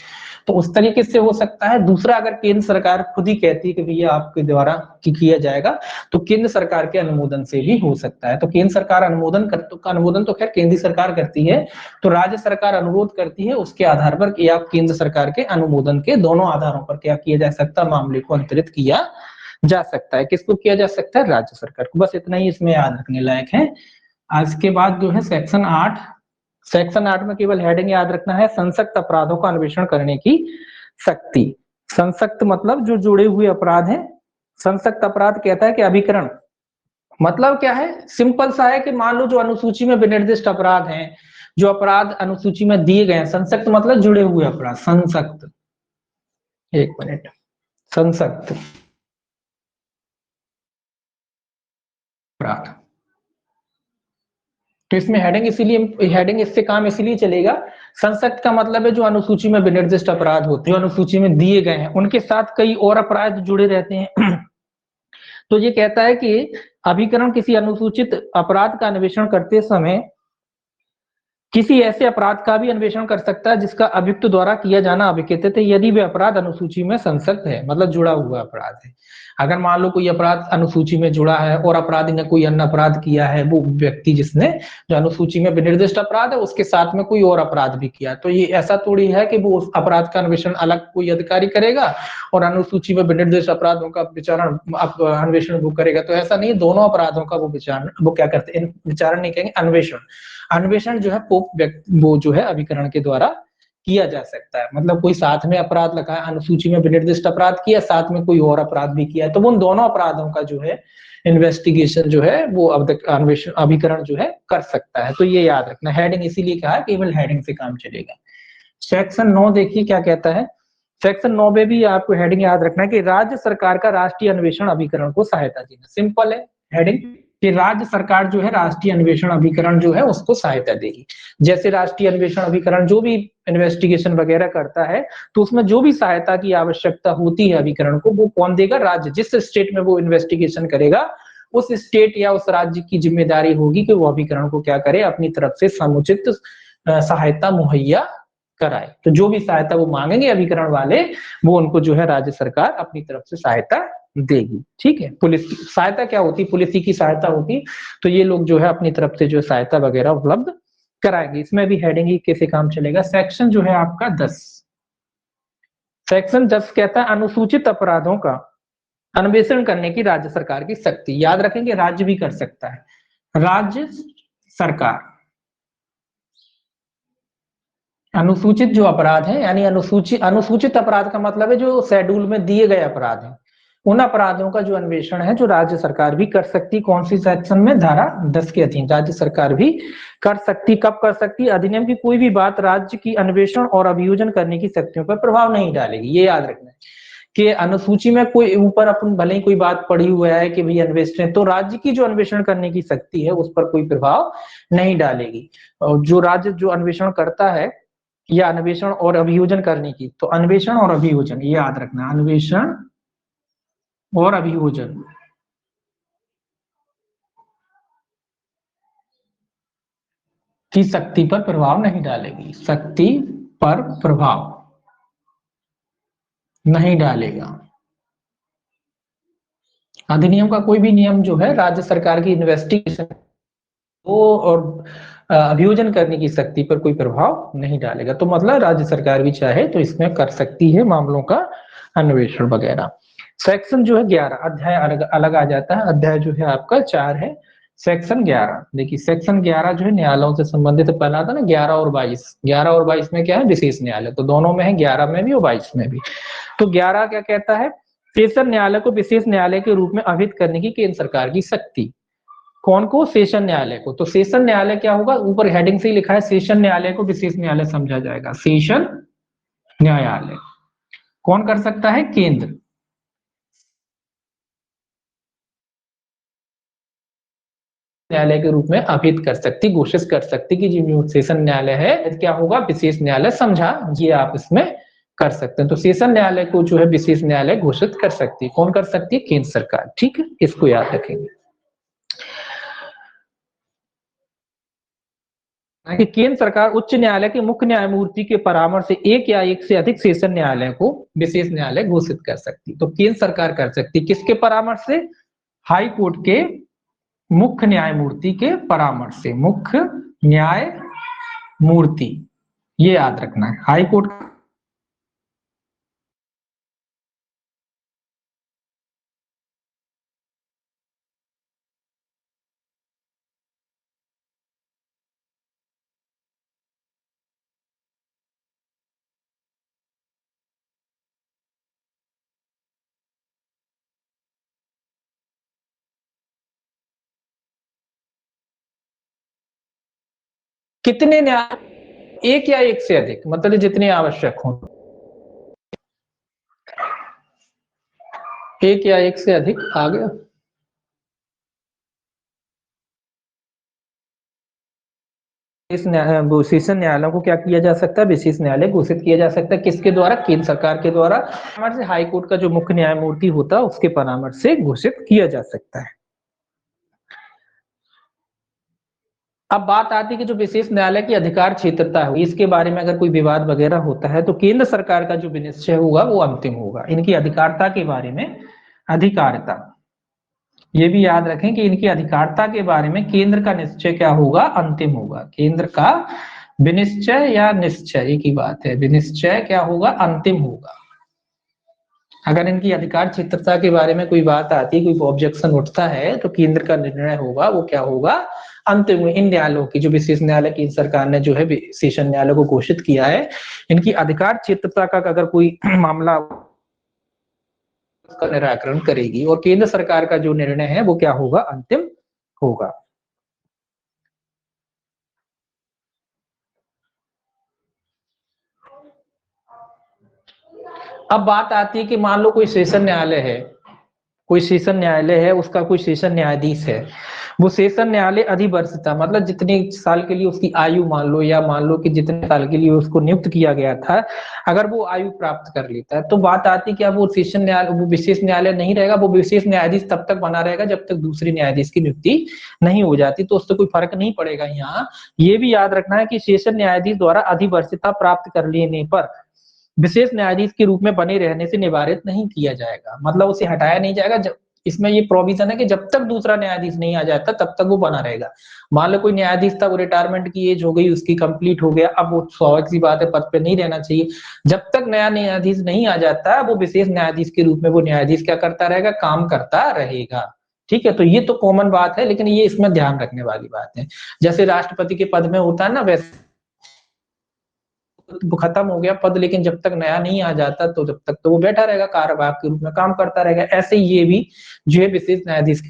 तो उस तरीके से हो सकता है। दूसरा, अगर केंद्र सरकार खुद ही कहती है कि भैया आपके द्वारा किया जाएगा, तो केंद्र सरकार के अनुमोदन से भी हो सकता है। तो केंद्र सरकार अनुमोदन तो खैर केंद्र सरकार करती है, तो राज्य सरकार अनुरोध करती है, उसके आधार पर या केंद्र सरकार के अनुमोदन के दोनों आधारों पर क्या किया जा सकता है, मामले को अंतरित किया जा सकता है। किसको किया जा सकता है? राज्य सरकार को। बस इतना ही इसमें याद रखने लायक है। आज के बाद जो है सेक्शन 8, सेक्शन 8 में केवल हेडिंग याद रखना है, संसक्त अपराधों का अन्वेषण करने की शक्ति। संसक्त मतलब जो जुड़े हुए अपराध हैं। संसक्त अपराध कहता है कि अभिकरण मतलब क्या है? सिंपल सा है कि मान लो जो अनुसूची में विनिर्दिष्ट अपराध हैं, जो अपराध अनुसूची में दिए गए हैं, संसक्त मतलब जुड़े हुए अपराध। संसक्त, एक मिनट, संसक्त अपराध। तो इसमें हेडिंग इसीलिए, हेडिंग इससे काम इसीलिए चलेगा, संसक्त का मतलब है जो अनुसूची में विनिर्दिष्ट अपराध होते हैं, जो अनुसूची में दिए गए हैं, उनके साथ कई और अपराध जुड़े रहते हैं। तो ये कहता है कि अभिकरण किसी अनुसूचित अपराध का अन्वेषण करते समय किसी ऐसे अपराध का भी अन्वेषण कर सकता है जिसका अभियुक्त द्वारा किया जाना अभिकृत है, यदि वे अपराध अनुसूची में संसक्त है, मतलब जुड़ा हुआ अपराध है। अगर मान लो कोई अपराध अनुसूची में जुड़ा है और अपराधी ने कोई अन्य अपराध किया है, वो व्यक्ति जिसने जो अनुसूची में विनिर्दिष्ट अपराध है उसके साथ में कोई और अपराध भी किया, तो ये ऐसा थोड़ी है कि वो उस अपराध का अन्वेषण अलग कोई अधिकारी करेगा और अनुसूची में विनिर्दिष्ट अपराधों का विचारण अन्वेषण वो करेगा। तो ऐसा नहीं, दोनों अपराधों का वो विचारण, वो क्या करते हैं, विचारण नहीं कहेंगे, अन्वेषण। अन्वेषण जो है वो जो है अभिकरण के द्वारा किया जा सकता है। मतलब कोई साथ में अपराध लगा है, अनुसूची में विनिर्दिष्ट अपराध किया, साथ में कोई और अपराध भी किया है, तो उन दोनों अपराधों का जो है इन्वेस्टिगेशन जो है वो अन्वेषण अभिकरण जो है कर सकता है। तो ये याद रखना, हेडिंग इसीलिए कहा केवल हेडिंग से काम चलेगा। सेक्शन 9 देखिए क्या कहता है। सेक्शन 9 में भी आपको हेडिंग याद रखना है कि राज्य सरकार का राष्ट्रीय अन्वेषण अभिकरण को सहायता देना। सिंपल है हेडिंग कि राज्य सरकार जो है राष्ट्रीय अन्वेषण अभिकरण जो है उसको सहायता देगी। जैसे राष्ट्रीय अन्वेषण अभिकरण जो भी इन्वेस्टिगेशन वगैरह करता है, तो उसमें जो भी सहायता की आवश्यकता होती है अभिकरण को, वो कौन देगा? राज्य। जिस स्टेट में वो इन्वेस्टिगेशन करेगा उस स्टेट या उस राज्य की जिम्मेदारी होगी कि वो अभिकरण को क्या करे, अपनी तरफ से समुचित सहायता मुहैया कराए। तो जो भी सहायता वो मांगेंगे अभिकरण वाले, वो उनको जो है राज्य सरकार अपनी तरफ से सहायता देगी। ठीक है, पुलिस की सहायता क्या होती, पुलिस की सहायता होती, तो ये लोग जो है अपनी तरफ से जो सहायता वगैरह उपलब्ध कराएंगे। इसमें भी हेडिंग ही कैसे काम चलेगा। सेक्शन जो है आपका 10, सेक्शन 10 कहता है अनुसूचित अपराधों का अन्वेषण करने की राज्य सरकार की शक्ति। याद रखेंगे राज्य भी कर सकता है, राज्य सरकार अनुसूचित जो अपराध है, यानी अनुसूचित अपराध का मतलब है जो शेड्यूल में दिए गए अपराध हैं, उन अपराधों का जो अन्वेषण है जो राज्य सरकार भी कर सकती। कौन सी सेक्शन में? धारा 10 के अधीन राज्य सरकार भी कर सकती। कब कर सकती? अधिनियम की कोई भी बात राज्य की अन्वेषण और अभियोजन करने की शक्तियों पर प्रभाव नहीं डालेगी। ये याद रखना है कि अनुसूची में कोई ऊपर अपन भले ही कोई बात पड़ी हुआ है कि भाई अन्वेषण, तो राज्य की जो अन्वेषण करने की शक्ति है उस पर कोई प्रभाव नहीं डालेगी। और जो राज्य जो अन्वेषण करता है या अन्वेषण और अभियोजन करने की, तो अन्वेषण और अभियोजन ये याद रखना, अन्वेषण और अभियोजन की शक्ति पर प्रभाव नहीं डालेगी, शक्ति पर प्रभाव नहीं डालेगा। अधिनियम का कोई भी नियम जो है राज्य सरकार की इन्वेस्टिगेशन को और अभियोजन करने की शक्ति पर कोई प्रभाव नहीं डालेगा। तो मतलब राज्य सरकार भी चाहे तो इसमें कर सकती है मामलों का अन्वेषण वगैरह। सेक्शन जो है 11, अध्याय अलग अलग आ जाता है। अध्याय जो है आपका 4 है। सेक्शन 11 देखिए, सेक्शन 11 जो है न्यायालयों से संबंधित पहला था ना 11 और 22। 11 और 22 में क्या है, विशेष न्यायालय, तो दोनों में है, 11 में भी और 22 में भी। तो 11 क्या कहता है, सेशन न्यायालय को विशेष न्यायालय के रूप में अभिहित करने की केंद्र सरकार की शक्ति। कौन को, सेशन न्यायालय को। तो सेशन न्यायालय क्या होगा, ऊपर हेडिंग से ही लिखा है, सेशन न्यायालय को विशेष न्यायालय समझा जाएगा। सेशन न्यायालय कौन कर सकता है, केंद्र। न्यायालय के रूप में अभिहित कर सकती, घोषित कर सकती कि जो सेशन न्यायालय है क्या होगा, विशेष न्यायालय समझा, ये आप इसमें कर सकते हैं। तो सेशन न्यायालय को जो है विशेष न्यायालय घोषित कर सकती है। कौन कर सकती है, केंद्र सरकार। ठीक है, इसको याद रखेंगे कि केंद्र सरकार उच्च न्यायालय के मुख्य न्यायमूर्ति के परामर्श से एक या एक से अधिक सेशन न्यायालय को विशेष न्यायालय घोषित कर सकती। तो केंद्र सरकार कर सकती, किसके परामर्श से, हाई कोर्ट के मुख्य न्यायमूर्ति के परामर्श से। मुख्य न्यायमूर्ति, ये याद रखना है, हाई कोर्ट कितने न्याय, एक या एक से अधिक, मतलब जितने आवश्यक हो, एक या एक से अधिक आ गया। सेशन न्यायालयों को क्या किया जा सकता है, विशेष न्यायालय घोषित किया जा सकता है। किसके द्वारा, केंद्र सरकार के द्वारा। परामर्श से हाई कोर्ट का जो मुख्य न्यायमूर्ति होता है उसके परामर्श से घोषित किया जा सकता है। अब बात आती है कि जो विशेष न्यायालय की अधिकार क्षेत्रता है, इसके बारे में अगर कोई विवाद वगैरह होता है तो केंद्र सरकार का जो विनिश्चय होगा वो अंतिम होगा। इनकी अधिकारता के बारे में, अधिकारता, ये भी याद रखें कि इनकी अधिकारता के बारे में केंद्र का निश्चय क्या होगा, अंतिम होगा। केंद्र का विनिश्चय या निश्चय एक ही बात है, विनिश्चय क्या होगा, अंतिम होगा। अगर इनकी अधिकार क्षेत्रता के बारे में कोई बात आती है, कोई ऑब्जेक्शन उठता है, तो केंद्र का निर्णय होगा वो क्या होगा, अंतिम। इन न्यायालयों की जो विशेष न्यायालय केंद्र सरकार ने जो है सेशन न्यायालय को घोषित किया है, इनकी अधिकार क्षेत्रता का अगर कोई मामला का निराकरण करेगी और केंद्र सरकार का जो निर्णय है वो क्या होगा, अंतिम होगा। अब बात आती है कि मान लो कोई सेशन न्यायालय है, कोई सेशन न्यायालय है, उसका कोई सेशन न्यायाधीश है, वो सेशन न्यायालय अधिवर्षता, मतलब जितने साल के लिए उसकी आयु मान लो, या मान लो कि जितने साल के लिए उसको नियुक्त किया गया था, अगर वो आयु प्राप्त कर लेता है, तो बात आती है कि अब वो सेशन न्यायालय, वो विशेष न्यायालय नहीं रहेगा, वो विशेष न्यायाधीश तब तक बना रहेगा जब तक दूसरे न्यायाधीश की नियुक्ति नहीं हो जाती। तो उससे कोई फर्क नहीं पड़ेगा। यहाँ ये भी याद रखना है कि सेशन न्यायाधीश द्वारा अधिवर्षता प्राप्त कर लेने पर विशेष न्यायाधीश के रूप में बने रहने से निवारित नहीं किया जाएगा, मतलब उसे हटाया नहीं जाएगा। जब इसमें ये प्रोविजन है कि जब तक दूसरा न्यायाधीश नहीं आ जाता तब तक वो बना रहेगा। मान लो कोई न्यायाधीश था, वो रिटायरमेंट की एज हो गई, उसकी कंप्लीट हो गया, अब वो स्वाभाविक सी बात है पद पे नहीं रहना चाहिए। जब तक नया न्यायाधीश नहीं आ जाता, वो विशेष न्यायाधीश के रूप में वो न्यायाधीश क्या करता रहेगा, काम करता रहेगा। ठीक है, तो ये तो कॉमन बात है, लेकिन ये इसमें ध्यान रखने वाली बात है। जैसे राष्ट्रपति के पद में होता है ना, वैसे वो खत्म हो गया पद, लेकिन जब तक नया नहीं आ जाता तो जब तक तो वो बैठा रहेगा, कार्यवाहक के रूप में काम करता रहेगा। ऐसे ही ये भी जो है विशेष न्यायाधीश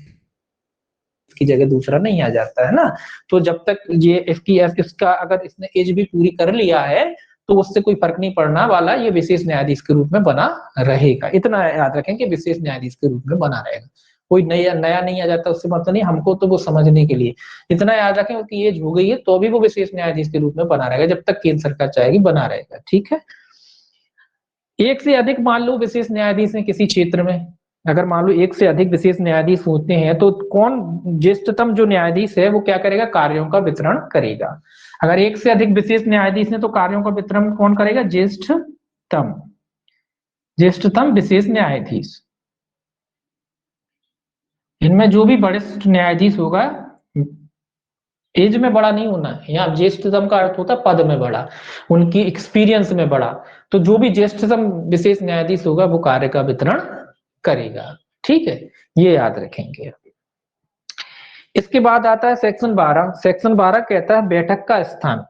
की जगह दूसरा नहीं आ जाता है ना, तो जब तक ये इसका अगर इसने एज भी पूरी कर लिया है तो उससे कोई फर्क नहीं पड़ना वाला, ये विशेष न्यायाधीश के रूप में बना रहेगा। इतना याद रखें कि विशेष न्यायाधीश के रूप में बना रहेगा। कोई नया नहीं आ जाता उससे मतलब नहीं, हमको तो वो समझने के लिए इतना याद रखें कि एज हो गई है तो भी वो विशेष न्यायाधीश के रूप में बना रहेगा, जब तक केंद्र सरकार चाहेगी बना रहेगा। ठीक है, एक से अधिक मान लो विशेष न्यायाधीश है किसी क्षेत्र में, अगर मान लो एक से अधिक विशेष न्यायाधीश होते हैं तो कौन ज्येष्ठतम जो न्यायाधीश है वो क्या करेगा, कार्यों का वितरण करेगा। अगर एक से अधिक विशेष न्यायाधीश है तो कार्यों का वितरण कौन करेगा, ज्येष्ठतम विशेष न्यायाधीश। इनमें जो भी वरिष्ठ न्यायाधीश होगा, एज में बड़ा नहीं होना है, यहाँ ज्येष्ठतम का अर्थ होता है पद में बड़ा, उनकी एक्सपीरियंस में बड़ा। तो जो भी ज्येष्ठतम विशेष न्यायाधीश होगा वो कार्य का वितरण करेगा। ठीक है, ये याद रखेंगे। इसके बाद आता है सेक्शन 12। सेक्शन 12 कहता है बैठक का स्थान।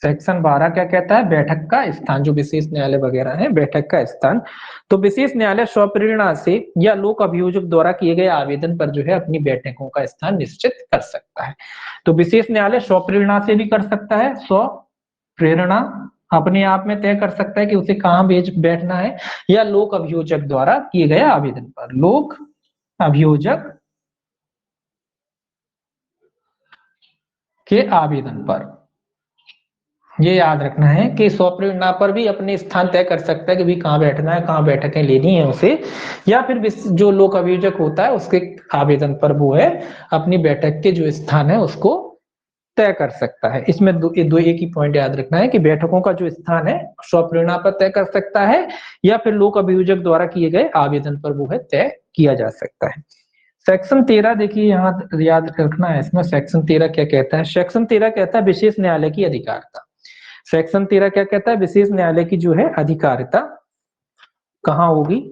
सेक्शन 12 क्या कहता है, बैठक का स्थान। जो विशेष न्यायालय वगैरह है, बैठक का स्थान। तो विशेष न्यायालय स्वप्रेरणा से या लोक अभियोजक द्वारा किए गए आवेदन पर जो है अपनी बैठकों का स्थान निश्चित कर सकता है। तो विशेष न्यायालय स्वप्रेरणा से भी कर सकता है, स्वप्रेरणा अपने आप में तय कर सकता है कि उसे कहाँ बैठना है, या लोक अभियोजक द्वारा किए गए आवेदन पर, लोक अभियोजक के आवेदन पर। ये याद रखना है कि स्वप्रेरणा पर भी अपने स्थान तय कर सकता है कि भी कहाँ बैठना है, कहाँ बैठकें लेनी है उसे, या फिर जो लोक अभियोजक होता है उसके आवेदन पर वो है अपनी बैठक के जो स्थान है उसको तय कर सकता है। इसमें एक ही पॉइंट याद रखना है कि बैठकों का जो स्थान है स्वप्रेरणा पर तय कर सकता है, या फिर लोक अभियोजक द्वारा किए गए आवेदन पर वो है तय किया जा सकता है। सेक्शन 13 देखिए, यहाँ याद रखना है इसमें सेक्शन 13 क्या कहता है। सेक्शन 13 कहता है विशेष न्यायालय की अधिकारिता। सेक्शन 13 क्या कहता है, विशेष न्यायालय की जो है अधिकारिता कहाँ होगी।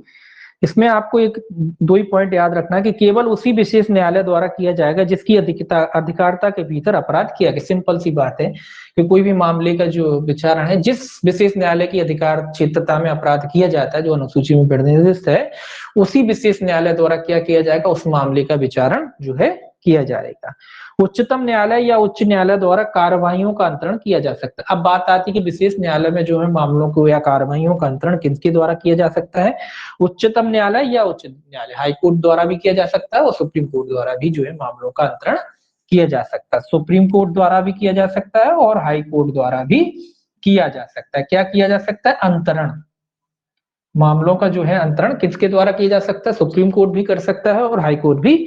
इसमें आपको एक दो ही पॉइंट याद रखना है कि केवल उसी विशेष न्यायालय द्वारा किया जाएगा जिसकी अधिकारिता के भीतर अपराध किया गया। सिंपल सी बात है कि कोई भी मामले का जो विचारण है, जिस विशेष न्यायालय की अधिकार क्षेत्रता में अपराध किया जाता है, जो अनुसूची में निर्दिष्ट है, उसी विशेष न्यायालय द्वारा क्या किया जाएगा, उस मामले का विचारण जो है किया जाएगा। उच्चतम न्यायालय या उच्च न्यायालय द्वारा कार्रवाइयों का अंतरण किया जा सकता है। अब बात आती है कि विशेष न्यायालय में जो है मामलों को या कार्रवाइयों का अंतरण किसके द्वारा किया जा सकता है, उच्चतम न्यायालय या उच्च न्यायालय, हाई कोर्ट द्वारा भी किया जा सकता है और सुप्रीम कोर्ट द्वारा भी जो है मामलों का अंतरण किया जा सकता है। सुप्रीम कोर्ट द्वारा भी किया जा सकता है और हाई कोर्ट द्वारा भी किया जा सकता है। क्या किया जा सकता है, अंतरण। मामलों का जो है अंतरण किसके द्वारा किया जा सकता है, सुप्रीम कोर्ट भी कर सकता है और हाई कोर्ट भी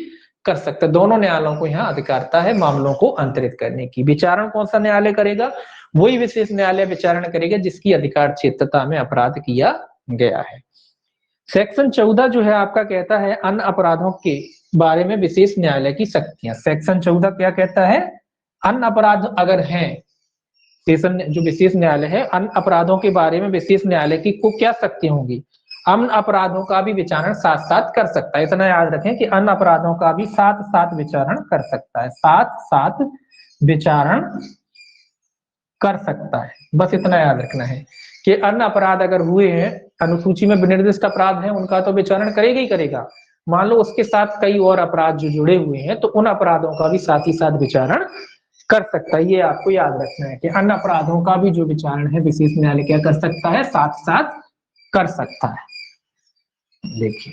कर सकता है। दोनों न्यायालयों को यहाँ अधिकारिता है मामलों को अंतरित करने की। विचारण कौन सा न्यायालय करेगा, वही विशेष न्यायालय विचारण करेगा जिसकी अधिकार क्षेत्रता में अपराध किया गया है। सेक्शन 14 जो है आपका कहता है अन्य अपराधों के बारे में विशेष न्यायालय की शक्तियां। सेक्शन 14 क्या कहता है, अन्य अपराध अगर हैं, सेशन जो विशेष न्यायालय है, अन्य अपराधों के बारे में विशेष न्यायालय की को क्या शक्तियां होंगी, अन्य अपराधों का भी विचारण साथ साथ कर सकता है। इतना याद रखें कि अन्य अपराधों का भी साथ साथ विचारण कर सकता है, साथ साथ विचारण कर सकता है। बस इतना याद रखना है कि अन्य अपराध अगर हुए हैं, अनुसूची में विनिर्दिष्ट अपराध हैं, उनका तो विचारण करेगा ही करेगा। मान लो उसके साथ कई और अपराध जो जुड़े हुए हैं तो उन अपराधों का भी साथ ही साथ विचारण कर सकता है। ये आपको याद रखना है कि अन्य अपराधों का भी जो विचारण है विशेष न्यायालय क्या कर सकता है, साथ साथ कर सकता है। देखिए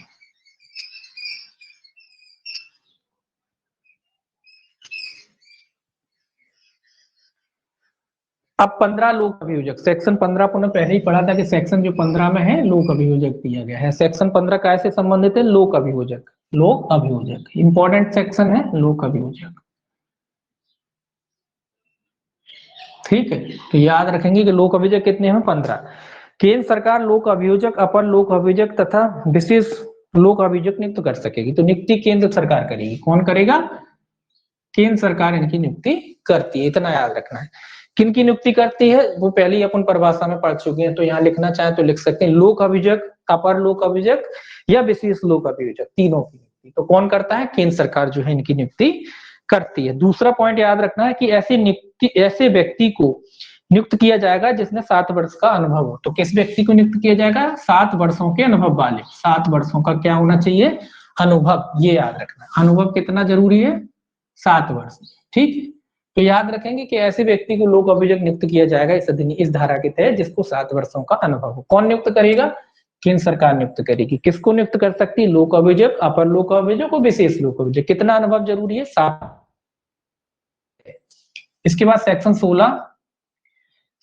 अब 15 लोक अभियोजक। सेक्शन 15 को पहले ही पढ़ा था कि सेक्शन जो 15 में है लोक अभियोजक दिया गया है। सेक्शन 15 कैसे संबंधित है, लोक अभियोजक। लोक अभियोजक इंपॉर्टेंट सेक्शन है, लोक अभियोजक। ठीक है, तो याद रखेंगे कि लोक अभियोजक कितने हैं, 15। केंद्र सरकार लोक अभियोजक, अपर लोक अभियोजक तथा विशेष लोक अभियोजक नियुक्त कर सकेगी। तो नियुक्ति केंद्र सरकार करेगी। कौन करेगा, केंद्र सरकार इनकी नियुक्ति करती है। इतना याद रखना है। किन की नियुक्ति करती है वो पहले ही अपन परिभाषा में पढ़ चुके हैं, तो यहाँ लिखना चाहे तो लिख सकते हैं, लोक अभियोजक, अपर लोक अभियोजक या विशेष लोक अभियोजक, तीनों की नियुक्ति तो कौन करता है, केंद्र सरकार जो है इनकी नियुक्ति करती है। दूसरा पॉइंट याद रखना है कि ऐसे व्यक्ति को नियुक्त किया जाएगा जिसने 7 वर्ष का अनुभव हो। तो किस व्यक्ति को नियुक्त किया जाएगा, 7 वर्षों के अनुभव वाले। 7 वर्षों का क्या होना चाहिए, अनुभव। ये याद रखना, अनुभव कितना जरूरी है, 7 वर्ष। ठीक है, तो याद रखेंगे कि ऐसे व्यक्ति को लोक अभियोजक नियुक्त किया जाएगा इस धारा के तहत जिसको 7 वर्षों का अनुभव हो। कौन नियुक्त करेगा, केंद्र सरकार नियुक्त करेगी। किसको नियुक्त कर सकती है, लोक अभियोजक, अपर लोक अभियोजक और विशेष लोक अभियोजक। कितना अनुभव जरूरी है, 7। इसके बाद सेक्शन 16।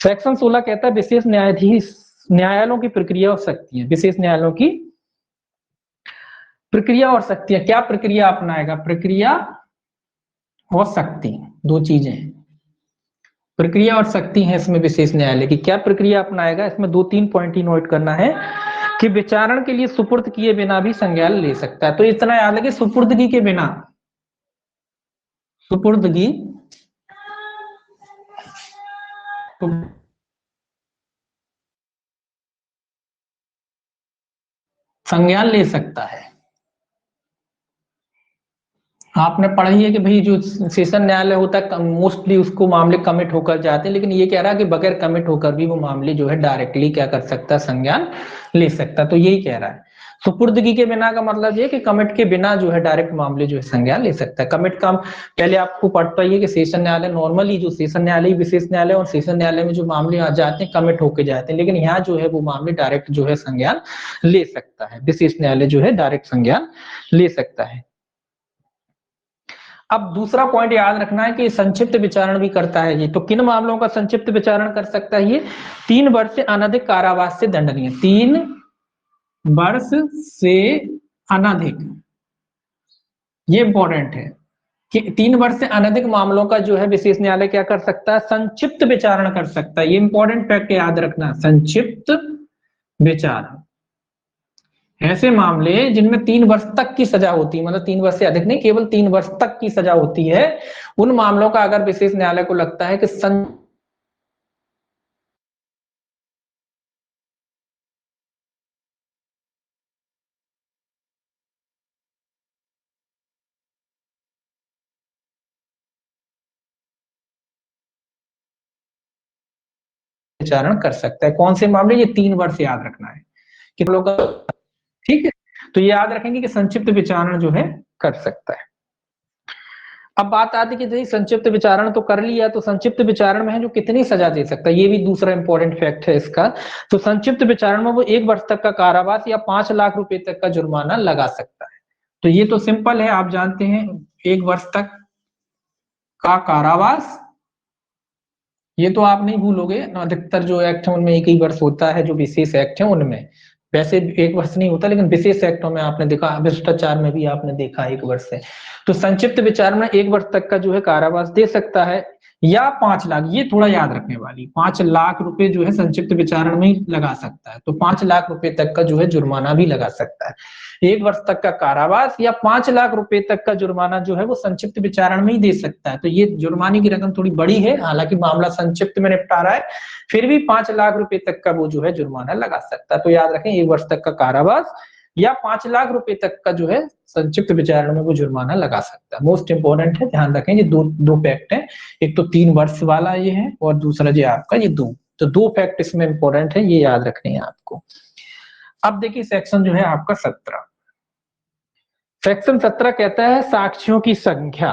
सेक्शन 16 कहता है विशेष न्यायाधीश न्यायालयों की प्रक्रिया और शक्तियां। विशेष न्यायालयों की प्रक्रिया और शक्ति है, क्या प्रक्रिया अपनाएगा, प्रक्रिया और शक्ति दो चीजें हैं, प्रक्रिया और शक्ति है इसमें विशेष न्यायालय की। क्या प्रक्रिया अपनाएगा, इसमें 2-3 पॉइंट ही नोट करना है कि विचारण के लिए सुपुर्द किए बिना भी संज्ञान ले सकता है। तो इतना याद है कि सुपुर्दगी के बिना, सुपुर्दगी संज्ञान ले सकता है। आपने पढ़ी है कि भाई जो सेशन न्यायालय होता है मोस्टली उसको मामले कमिट होकर जाते हैं, लेकिन ये कह रहा है कि बगैर कमिट होकर भी वो मामले जो है डायरेक्टली क्या कर सकता है, संज्ञान ले सकता है। तो यही कह रहा है सुपुर्दगी के बिना का मतलब ये कि कमिट के बिना जो है डायरेक्ट मामले जो है संज्ञान ले सकता है। कमिट का पहले आपको पढ़ता ही है कि सेशन न्यायालय नॉर्मली जो सेशन न्यायालय, विशेष न्यायालय और सेशन न्यायालय में जो मामले आ जाते हैं कमिट होके जाते हैं, लेकिन यहाँ जो है वो मामले डायरेक्ट जो है संज्ञान ले सकता है, विशेष न्यायालय जो है डायरेक्ट संज्ञान ले सकता है। अब दूसरा पॉइंट याद रखना है कि संक्षिप्त विचारण भी करता है ये। तो किन मामलों का संक्षिप्त विचारण कर सकता है ये, 3 वर्ष से अनधिक कारावास से दंडनीय, 3 वर्ष से अनधिक, ये इंपॉर्टेंट है कि 3 वर्ष से अनधिक मामलों का जो है विशेष न्यायालय क्या कर सकता है, संक्षिप्त विचारण कर सकता है। ये इंपॉर्टेंट फैक्ट याद रखना, संक्षिप्त विचारण, ऐसे मामले जिनमें 3 वर्ष तक की सजा होती है, मतलब 3 वर्ष से अधिक नहीं, केवल 3 वर्ष तक की सजा होती है, उन मामलों का अगर विशेष न्यायालय को लगता है कि विचारण कर सकता है। कौन से मामले, ये 3 वर्ष याद रखना है कि लोग, ठीक है। तो ये याद रखेंगे कि संक्षिप्त विचारण जो है कर सकता है। अब बात आती है कि संक्षिप्त विचारण तो कर लिया, तो संक्षिप्त विचारण में है जो कितनी सजा दे सकता है, ये भी दूसरा इंपॉर्टेंट फैक्ट है इसका। तो संक्षिप्त विचारण में वो 1 वर्ष तक का कारावास या 5 लाख रुपए तक का जुर्माना लगा सकता है। तो ये तो सिंपल है, आप जानते हैं 1 वर्ष तक का कारावास, ये तो आप नहीं भूलोगे, अधिकतर जो एक्ट है उनमें 1 ही वर्ष होता है, जो विशेष एक्ट है उनमें वैसे 1 वर्ष नहीं होता, लेकिन विशेष एक्टों में आपने देखा, भ्रष्टाचार में भी आपने देखा 1 वर्ष है। तो संक्षिप्त विचारण में 1 वर्ष तक का जो है कारावास दे सकता है या 5 लाख, ये थोड़ा याद रखने वाली, 5 लाख रुपए जो है संक्षिप्त विचारण में ही लगा सकता है। तो 5 लाख रुपए तक का जो है जुर्माना भी लगा सकता है। 1 वर्ष तक का कारावास या 5 लाख रुपए तक का जुर्माना जो है वो संक्षिप्त विचारण में ही दे सकता है। तो ये जुर्माने की रकम थोड़ी बड़ी है, हालांकि मामला संक्षिप्त में निपटा रहा है, फिर भी 5 लाख रुपए तक का वो जो है जुर्माना लगा सकता है। तो याद रखें 1 वर्ष तक का कारावास या 5 लाख रुपए तक का जो है संक्षिप्त विचारण में वो जुर्माना लगा सकता है। मोस्ट इंपोर्टेंट है, ध्यान रखें ये दो फैक्ट है, एक तो 3 वर्ष वाला ये है और दूसरा जो आपका ये 2, तो 2 फैक्ट इसमें इंपॉर्टेंट है, ये याद रखने हैं आपको। अब देखिए सेक्शन जो है आपका 17, सेक्शन 17 कहता है साक्ष्यों की संख्या,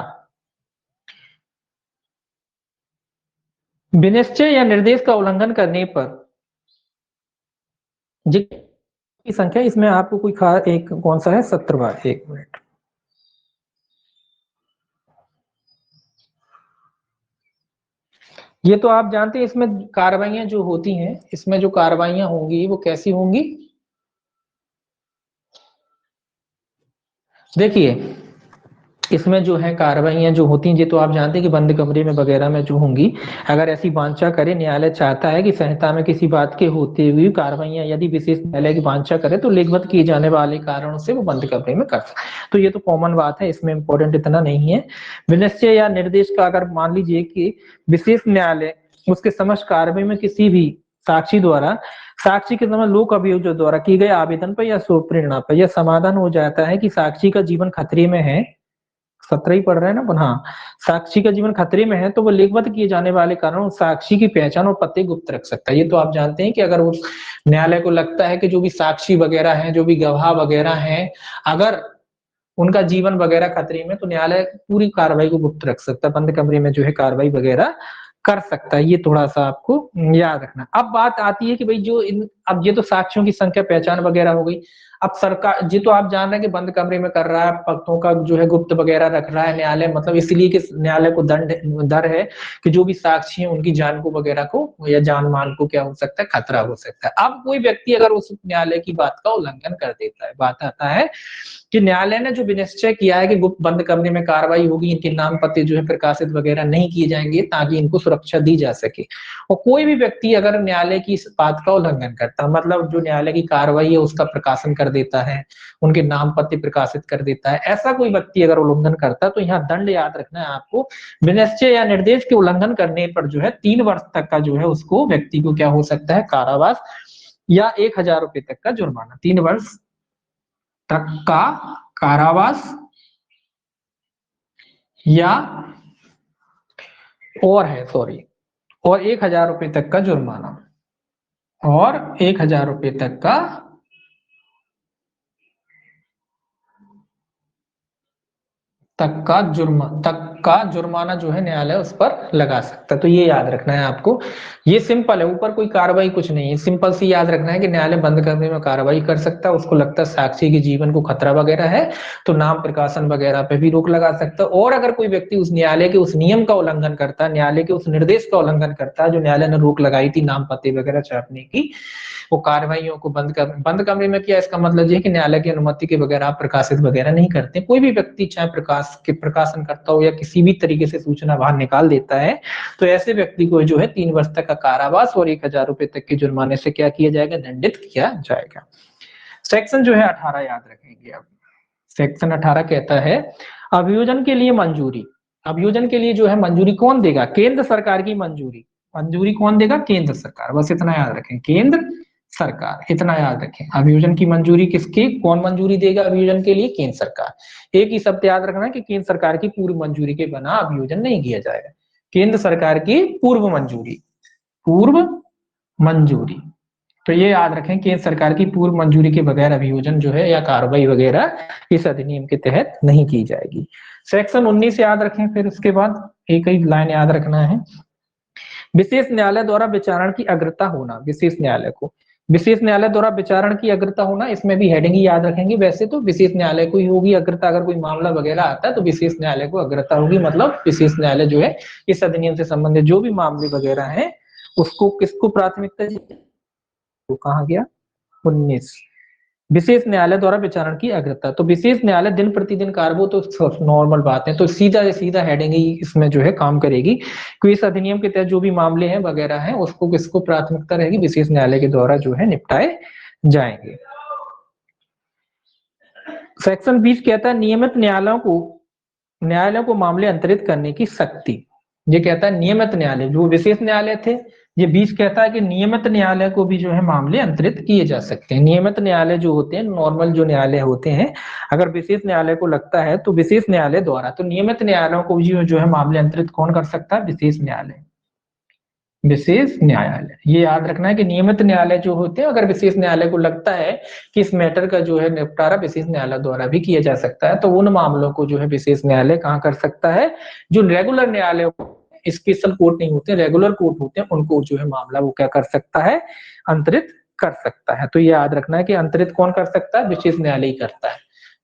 विनिश्चय या निर्देश का उल्लंघन करने पर की संख्या, इसमें आपको कोई खास एक कौन सा है, 17वां, 1 मिनट, ये तो आप जानते हैं इसमें कार्रवाइयां जो होती हैं, इसमें जो कार्रवाइयां होंगी वो कैसी होंगी, देखिए इसमें जो है कार्रवाइयां जो होती हैं, ये तो आप जानते हैं कि बंद कमरे में वगैरह में जो होंगी, अगर ऐसी वांछा करे, न्यायालय चाहता है कि संहिता में किसी बात के होते हुए कार्रवाइयां यदि विशेष न्यायालय की वांछा करे तो लेखबद्ध किए जाने वाले कारणों से वो बंद कमरे में कर सकते, तो ये तो कॉमन बात है, इसमें इंपॉर्टेंट इतना नहीं है। विनिश्चय या निर्देश का अगर मान लीजिए कि विशेष न्यायालय उसके समक्ष कार्रवाई में किसी भी साक्षी द्वारा, साक्षी के समय लोक अभियोग द्वारा किए गए आवेदन पर या शोध प्रेरणा पर यह समाधान हो जाता है कि साक्षी का जीवन खतरे में है, 17 ही पढ़ रहे हैं ना, हाँ, साक्षी का जीवन खतरे में है तो वो लेखबद्ध किए जाने वाले कारण साक्षी की पहचान और पते गुप्त रख सकता है। ये तो आप जानते हैं कि अगर उस न्यायालय को लगता है कि जो भी साक्षी वगैरह हैं, जो भी गवाह वगैरह हैं, अगर उनका जीवन वगैरह खतरे में, तो न्यायालय पूरी कार्रवाई को गुप्त रख सकता है, बंद कमरे में जो है कार्रवाई वगैरह कर सकता है। ये थोड़ा सा आपको याद रखना। अब बात आती है कि भाई जो इन अब ये तो साक्ष्यों की संख्या, पहचान वगैरह हो गई। अब सरकार जी, तो आप जान रहे हैं कि बंद कमरे में कर रहा है, पक्षों का जो है गुप्त वगैरह रख रहा है न्यायालय, मतलब इसलिए कि न्यायालय को डर है कि जो भी साक्षी है उनकी जान को वगैरह को या जान माल को क्या हो सकता है, खतरा हो सकता है। अब कोई व्यक्ति अगर उस न्यायालय की बात का उल्लंघन कर देता है, बात आता है कि न्यायालय ने जो विनिश्चय किया है कि गुप्त बंद कमरे में कार्रवाई होगी, इनके नाम पते जो है प्रकाशित वगैरह नहीं किए जाएंगे ताकि इनको सुरक्षा दी जा सके, और कोई भी व्यक्ति अगर न्यायालय की इस बात का उल्लंघन करता, मतलब जो न्यायालय की कार्रवाई है उसका प्रकाशन कर देता है, उनके नाम पते प्रकाशित कर देता है, ऐसा कोई व्यक्ति अगर उल्लंघन करता है तो यहाँ दंड याद रखना है आपको, विनिश्चय या निर्देश के उल्लंघन करने पर जो है 3 वर्ष तक का जो है उसको व्यक्ति को क्या हो सकता है, कारावास या 1000 रुपए तक का जुर्माना। 3 वर्ष तक का कारावास या और 1000 रुपए तक का जुर्माना, और 1000 रुपए तक का जुर्माना जो है न्यायालय उस पर लगा सकता है। तो ये याद रखना है आपको, ये सिंपल है, ऊपर कोई कार्रवाई कुछ नहीं है, सिंपल सी याद रखना है कि न्यायालय बंद करने में कार्रवाई कर सकता है, उसको लगता है साक्षी के जीवन को खतरा वगैरह है तो नाम प्रकाशन वगैरह पे भी रोक लगा सकता है। और अगर कोई व्यक्ति उस न्यायालय के उस नियम का उल्लंघन करता है, न्यायालय के उस निर्देश का उल्लंघन करता है जो न्यायालय ने रोक लगाई थी नाम पते वगैरह छापने की, वो कार्रवाइयों को बंद कमरे में किया, इसका मतलब ये कि न्यायालय की अनुमति के बगैर आप प्रकाशित वगैरह नहीं करते। कोई भी व्यक्ति चाहे प्रकाशन करता हो या किसी भी तरीके से सूचना बाहर निकाल देता है तो ऐसे व्यक्ति को जो है 3 वर्ष तक का कारावास और 1000 रुपए तक के जुर्माने से क्या किया जाएगा, दंडित किया जाएगा। सेक्शन जो है 18 याद रखेंगे। अब सेक्शन 18 कहता है अभियोजन के लिए मंजूरी, अभियोजन के लिए जो है मंजूरी कौन देगा, केंद्र सरकार की मंजूरी कौन देगा, केंद्र सरकार, बस इतना याद रखें, केंद्र सरकार, इतना याद रखें। अभियोजन की मंजूरी किसकी, कौन मंजूरी देगा अभियोजन के लिए, केंद्र सरकार। एक ही शब्द याद रखना है कि केंद्र सरकार की पूर्व मंजूरी के बिना अभियोजन नहीं किया जाएगा, केंद्र सरकार की पूर्व मंजूरी। तो ये याद रखें, केंद्र सरकार की पूर्व मंजूरी के बगैर अभियोजन जो है या कार्रवाई वगैरह इस अधिनियम के तहत नहीं की जाएगी। सेक्शन 19 याद रखें, फिर उसके बाद एक ही लाइन याद रखना है, विशेष न्यायालय द्वारा विचारण की अग्रता होना, विशेष न्यायालय द्वारा विचारण की अग्रता होना, इसमें भी हेडिंग ही याद रखेंगे। वैसे तो विशेष न्यायालय को ही होगी अग्रता, अगर कोई मामला वगैरह आता है तो विशेष न्यायालय को अग्रता होगी, मतलब विशेष न्यायालय जो है इस अधिनियम से संबंधित जो भी मामले वगैरह है उसको किसको प्राथमिकता, तो कहाँ गया 19, विशेष न्यायालय द्वारा विचारण की अग्रता। तो विशेष न्यायालय दिन प्रतिदिन कार्य तो नॉर्मल बात है, तो सीधा हेडिंग ही इसमें जो है काम करेगी कि इस अधिनियम के तहत जो भी मामले हैं वगैरह हैं उसको किसको प्राथमिकता रहेगी, विशेष न्यायालय के द्वारा जो है निपटाए जाएंगे। सेक्शन 20 कहता है नियमित न्यायालयों को मामले अंतरित करने की शक्ति। ये कहता है नियमित न्यायालय, जो विशेष न्यायालय थे, ये 20 कहता है कि नियमित न्यायालय को भी जो है मामले अंतरित किए जा सकते हैं। नियमित न्यायालय जो होते हैं, नॉर्मल जो न्यायालय होते हैं, अगर विशेष न्यायालय को लगता है तो विशेष न्यायालय द्वारा, तो नियमित न्यायालयों को भी जो है मामले अंतरित कौन कर सकता है, विशेष न्यायालय। ये याद रखना है कि नियमित न्यायालय जो होते हैं, अगर विशेष न्यायालय को लगता है कि इस मैटर का जो है निपटारा विशेष न्यायालय द्वारा भी किया जा सकता है, तो उन मामलों को जो है विशेष न्यायालय कहाँ कर सकता है, जो रेगुलर न्यायालय, स्पेशल कोर्ट नहीं होते, रेगुलर कोर्ट होते हैं, उनको जो है मामला वो क्या कर सकता है, अंतरित कर सकता है। तो ये याद रखना है कि अंतरित कौन कर सकता है, विशेष न्यायालय ही करता है।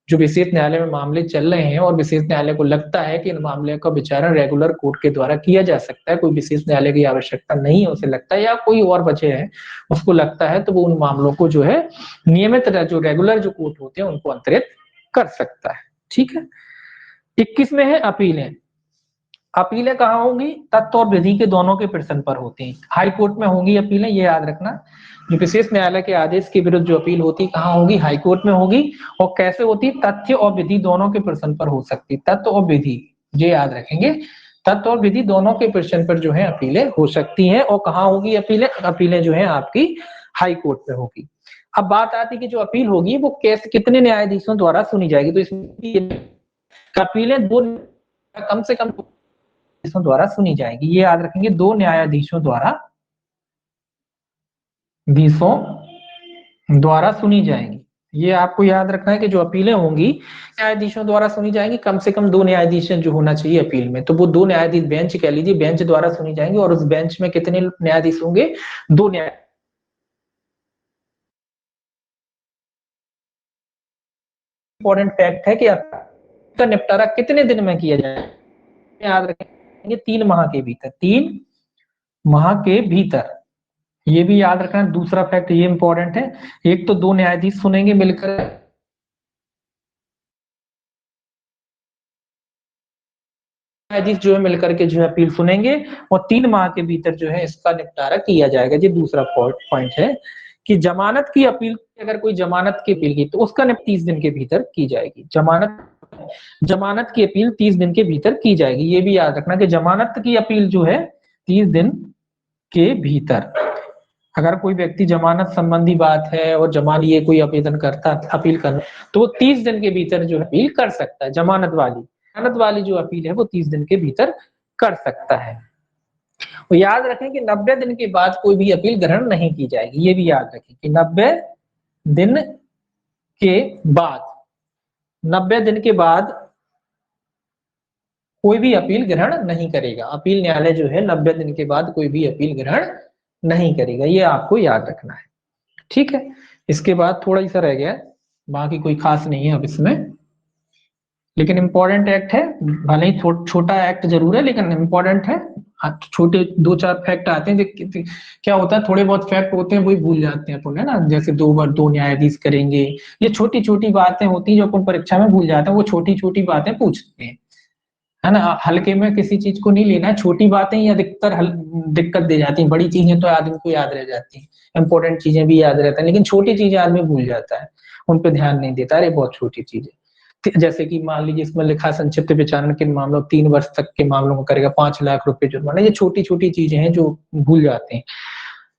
जो विशेष न्यायालय में मामले चल रहे हैं और विशेष न्यायालय को लगता है कि इन मामले का विचारण रेगुलर कोर्ट के द्वारा किया जा सकता है, कोई विशेष न्यायालय की आवश्यकता नहीं है उसे लगता है, या कोई और वजह है उसको लगता है, तो वो उन मामलों को जो है नियमित जो रेगुलर जो कोर्ट होते हैं उनको अंतरित कर सकता है। ठीक है। 21 में है अपीलें। अपीलें कहाँ होंगी, तत्व और विधि के दोनों के प्रश्न पर होती हैं। हाई कोर्ट में होंगी अपीलें, ये याद रखना। जो विशेष न्यायालय के आदेश के विरुद्ध जो अपील होती है कहाँ होगी, हाई कोर्ट में होगी। और कैसे होती, तथ्य और विधि दोनों के प्रश्न पर हो सकती, तत्व और विधि, ये याद रखेंगे, तत्व और विधि दोनों के प्रश्न पर जो है अपीलें हो सकती हैं। और कहाँ होगी अपीलें जो है आपकी हाई कोर्ट में होगी। अब बात आती है कि जो अपील होगी वो कैसे, कितने न्यायाधीशों द्वारा सुनी जाएगी। तो इसमें अपीलें दो, कम से कम द्वारा सुनी जाएगी, ये याद रखेंगे, 2 न्यायाधीशों द्वारा सुनी जाएंगी। ये आपको याद रखना है कि जो अपीलें होंगी न्यायाधीशों द्वारा सुनी जाएंगी, कम से कम 2 न्यायाधीश जो होना चाहिए अपील में, तो वो 2 न्यायाधीश, बेंच कह लीजिए, बेंच द्वारा सुनी जाएंगी। और उस बेंच में कितने न्यायाधीश होंगे, 2 न्यायाधीश इंपॉर्टेंट फैक्ट है कि का निपटारा कितने दिन में किया जाए, याद रखेंगे 3 माह के भीतर, 3 माह के भीतर, ये भी याद रखना। दूसरा फैक्ट ये इंपॉर्टेंट है, एक तो 2 न्यायाधीश सुनेंगे मिलकर, न्यायाधीश जो है मिलकर के जो है अपील सुनेंगे और 3 माह के भीतर जो है इसका निपटारा किया जाएगा। ये दूसरा पॉइंट है कि जमानत की अपील, अगर कोई जमानत की अपील की तो उसका 30 दिन के भीतर की जाएगी। जमानत की अपील 30 दिन के भीतर की जाएगी। ये भी याद रखना कि जमानत की अपील जो है 30 दिन के भीतर, अगर कोई व्यक्ति जमानत संबंधी बात है और जमानत ये कोई आवेदन करता अपील करना, तो वो 30 दिन के भीतर जो है अपील कर सकता है। जमानत वाली जो अपील है वो 30 दिन के भीतर कर सकता है। और याद रखें कि 90 दिन के बाद कोई भी अपील ग्रहण नहीं की जाएगी। ये भी याद रखें कि 90 दिन के बाद कोई भी अपील ग्रहण नहीं करेगा। अपील न्यायालय जो है 90 दिन के बाद कोई भी अपील ग्रहण नहीं करेगा, ये आपको याद रखना है। ठीक है, इसके बाद थोड़ा सा रह गया, बाकी कोई खास नहीं है अब इसमें, लेकिन इंपॉर्टेंट एक्ट है। भले ही छोटा एक्ट जरूर है लेकिन इंपॉर्टेंट है। छोटे 2-4 फैक्ट आते हैं, क्या होता है थोड़े बहुत फैक्ट होते हैं वही भूल जाते हैं अपन, है ना। जैसे 2 बार 2 न्यायाधीश करेंगे, ये छोटी छोटी बातें होती हैं जो अपन परीक्षा में भूल जाते हैं, वो छोटी छोटी बातें पूछते हैं, है ना। हल्के में किसी चीज को नहीं लेना है, छोटी बातें ही अधिकतर दिक्कत दे जाती हैं। बड़ी चीजें तो आदमी को याद रह जाती हैं, इंपॉर्टेंट चीजें भी याद रहता है, लेकिन छोटी चीजें आदमी भूल जाता है, उन पर ध्यान नहीं देता। अरे बहुत छोटी चीजें, जैसे कि मान लीजिए इसमें लिखा संक्षिप्त विचारण के मामलों 3 वर्ष तक के मामलों को करेगा 5 लाख रुपए जुर्माना। ये छोटी छोटी चीजें हैं जो भूल जाते हैं,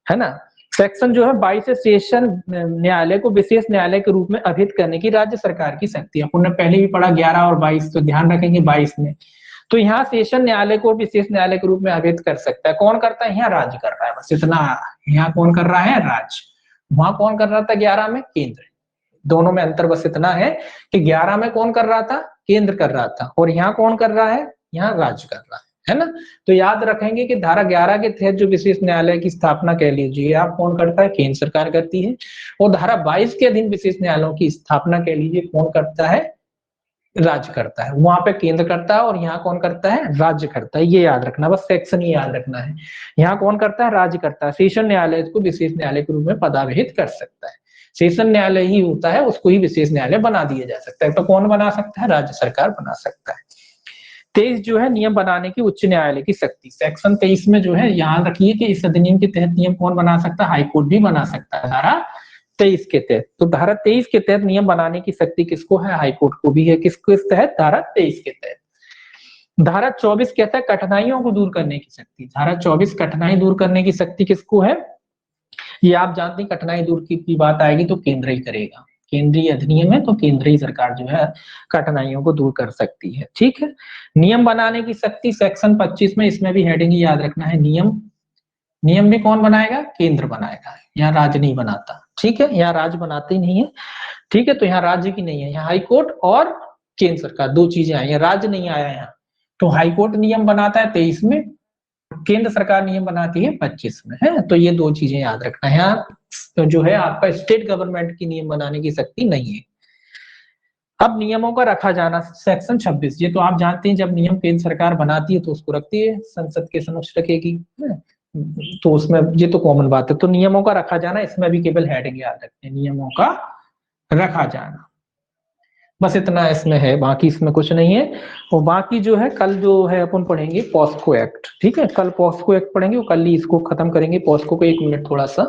है ना। सेक्शन जो है 22 से सेशन न्यायालय को विशेष न्यायालय के रूप में अभिहित करने की राज्य सरकार की शक्ति है। अपन ने पहले भी पढ़ा 11 और 22, तो ध्यान रखेंगे 22 में। तो यहाँ सेशन न्यायालय को विशेष न्यायालय के रूप में अभिहित कर सकता है। कौन करता है? यहाँ राज्य कर रहा है, बस इतना। यहाँ कौन कर रहा है? राज्य। वहां कौन कर रहा था 11 में? केंद्र। दोनों में अंतर बस इतना है कि 11 में कौन कर रहा था? केंद्र कर रहा था, और यहाँ कौन कर रहा है? यहाँ राज्य कर रहा है ना। तो याद रखेंगे कि धारा 11 के तहत जो विशेष न्यायालय की स्थापना कह लीजिए आप, कौन करता है? केंद्र सरकार करती है। और धारा 22 के अधीन विशेष न्यायालयों की स्थापना कह लीजिए कौन करता है? राज्य करता है। वहां पे केंद्र करता है और यहाँ कौन करता है? राज्य करता है। ये याद रखना, बस सेक्शन ही याद रखना है। यहाँ कौन करता है? राज्य करता है। सेशन न्यायालय को विशेष न्यायालय के रूप में पदाभिहित कर सकता है। सेशन न्यायालय ही होता है, उसको ही विशेष न्यायालय बना दिया जा सकता है। तो कौन बना सकता है? राज्य सरकार बना सकता है। 23 जो है नियम बनाने की उच्च न्यायालय की शक्ति। सेक्शन 23 में जो है याद रखिए कि इस अधिनियम के तहत नियम कौन बना सकता है? हाईकोर्ट भी बना सकता है, धारा 23 के तहत। तो धारा 23 के तहत नियम बनाने की शक्ति किसको है? हाईकोर्ट को भी है। किसको इस तहत? धारा 23 के तहत। धारा 24 कहता है कठिनाइयों को दूर करने की शक्ति। धारा 24 कठिनाई दूर करने की शक्ति किसको है? ये आप जानते हैं, कठिनाई दूर की बात आएगी तो केंद्र ही करेगा। केंद्रीय अधिनियम है तो केंद्रीय सरकार जो है कठिनाइयों को दूर कर सकती है। ठीक है। नियम बनाने की शक्ति सेक्शन 25 में, इसमें भी हेडिंग याद रखना है। नियम भी कौन बनाएगा? केंद्र बनाएगा। यहाँ राज्य नहीं बनाता। ठीक है, यहाँ राज्य बनाते ही नहीं है। ठीक है, तो यहाँ राज्य की नहीं है, यहाँ हाईकोर्ट और केंद्र सरकार, 2 चीजें आई है, राज्य नहीं आया यहाँ। तो हाईकोर्ट नियम बनाता है 23 में, केंद्र सरकार नियम बनाती है 25 में, है। तो ये 2 चीजें याद रखना है। यहाँ जो है आपका स्टेट गवर्नमेंट की नियम बनाने की शक्ति नहीं है। अब नियमों का रखा जाना, सेक्शन 26। ये तो आप जानते हैं, जब नियम केंद्र सरकार बनाती है तो उसको रखती है, संसद के समक्ष रखेगी, तो उसमें ये तो कॉमन बात है। तो नियमों का रखा जाना, इसमें भी केवल हेडिंग याद रखते हैं, नियमों का रखा जाना, बस इतना इसमें है, बाकी इसमें कुछ नहीं है। और बाकी जो है कल जो है अपन पढ़ेंगे पॉस्को एक्ट। ठीक है, कल पॉस्को एक्ट पढ़ेंगे, कल ही इसको खत्म करेंगे पॉस्को को। 1 मिनट थोड़ा सा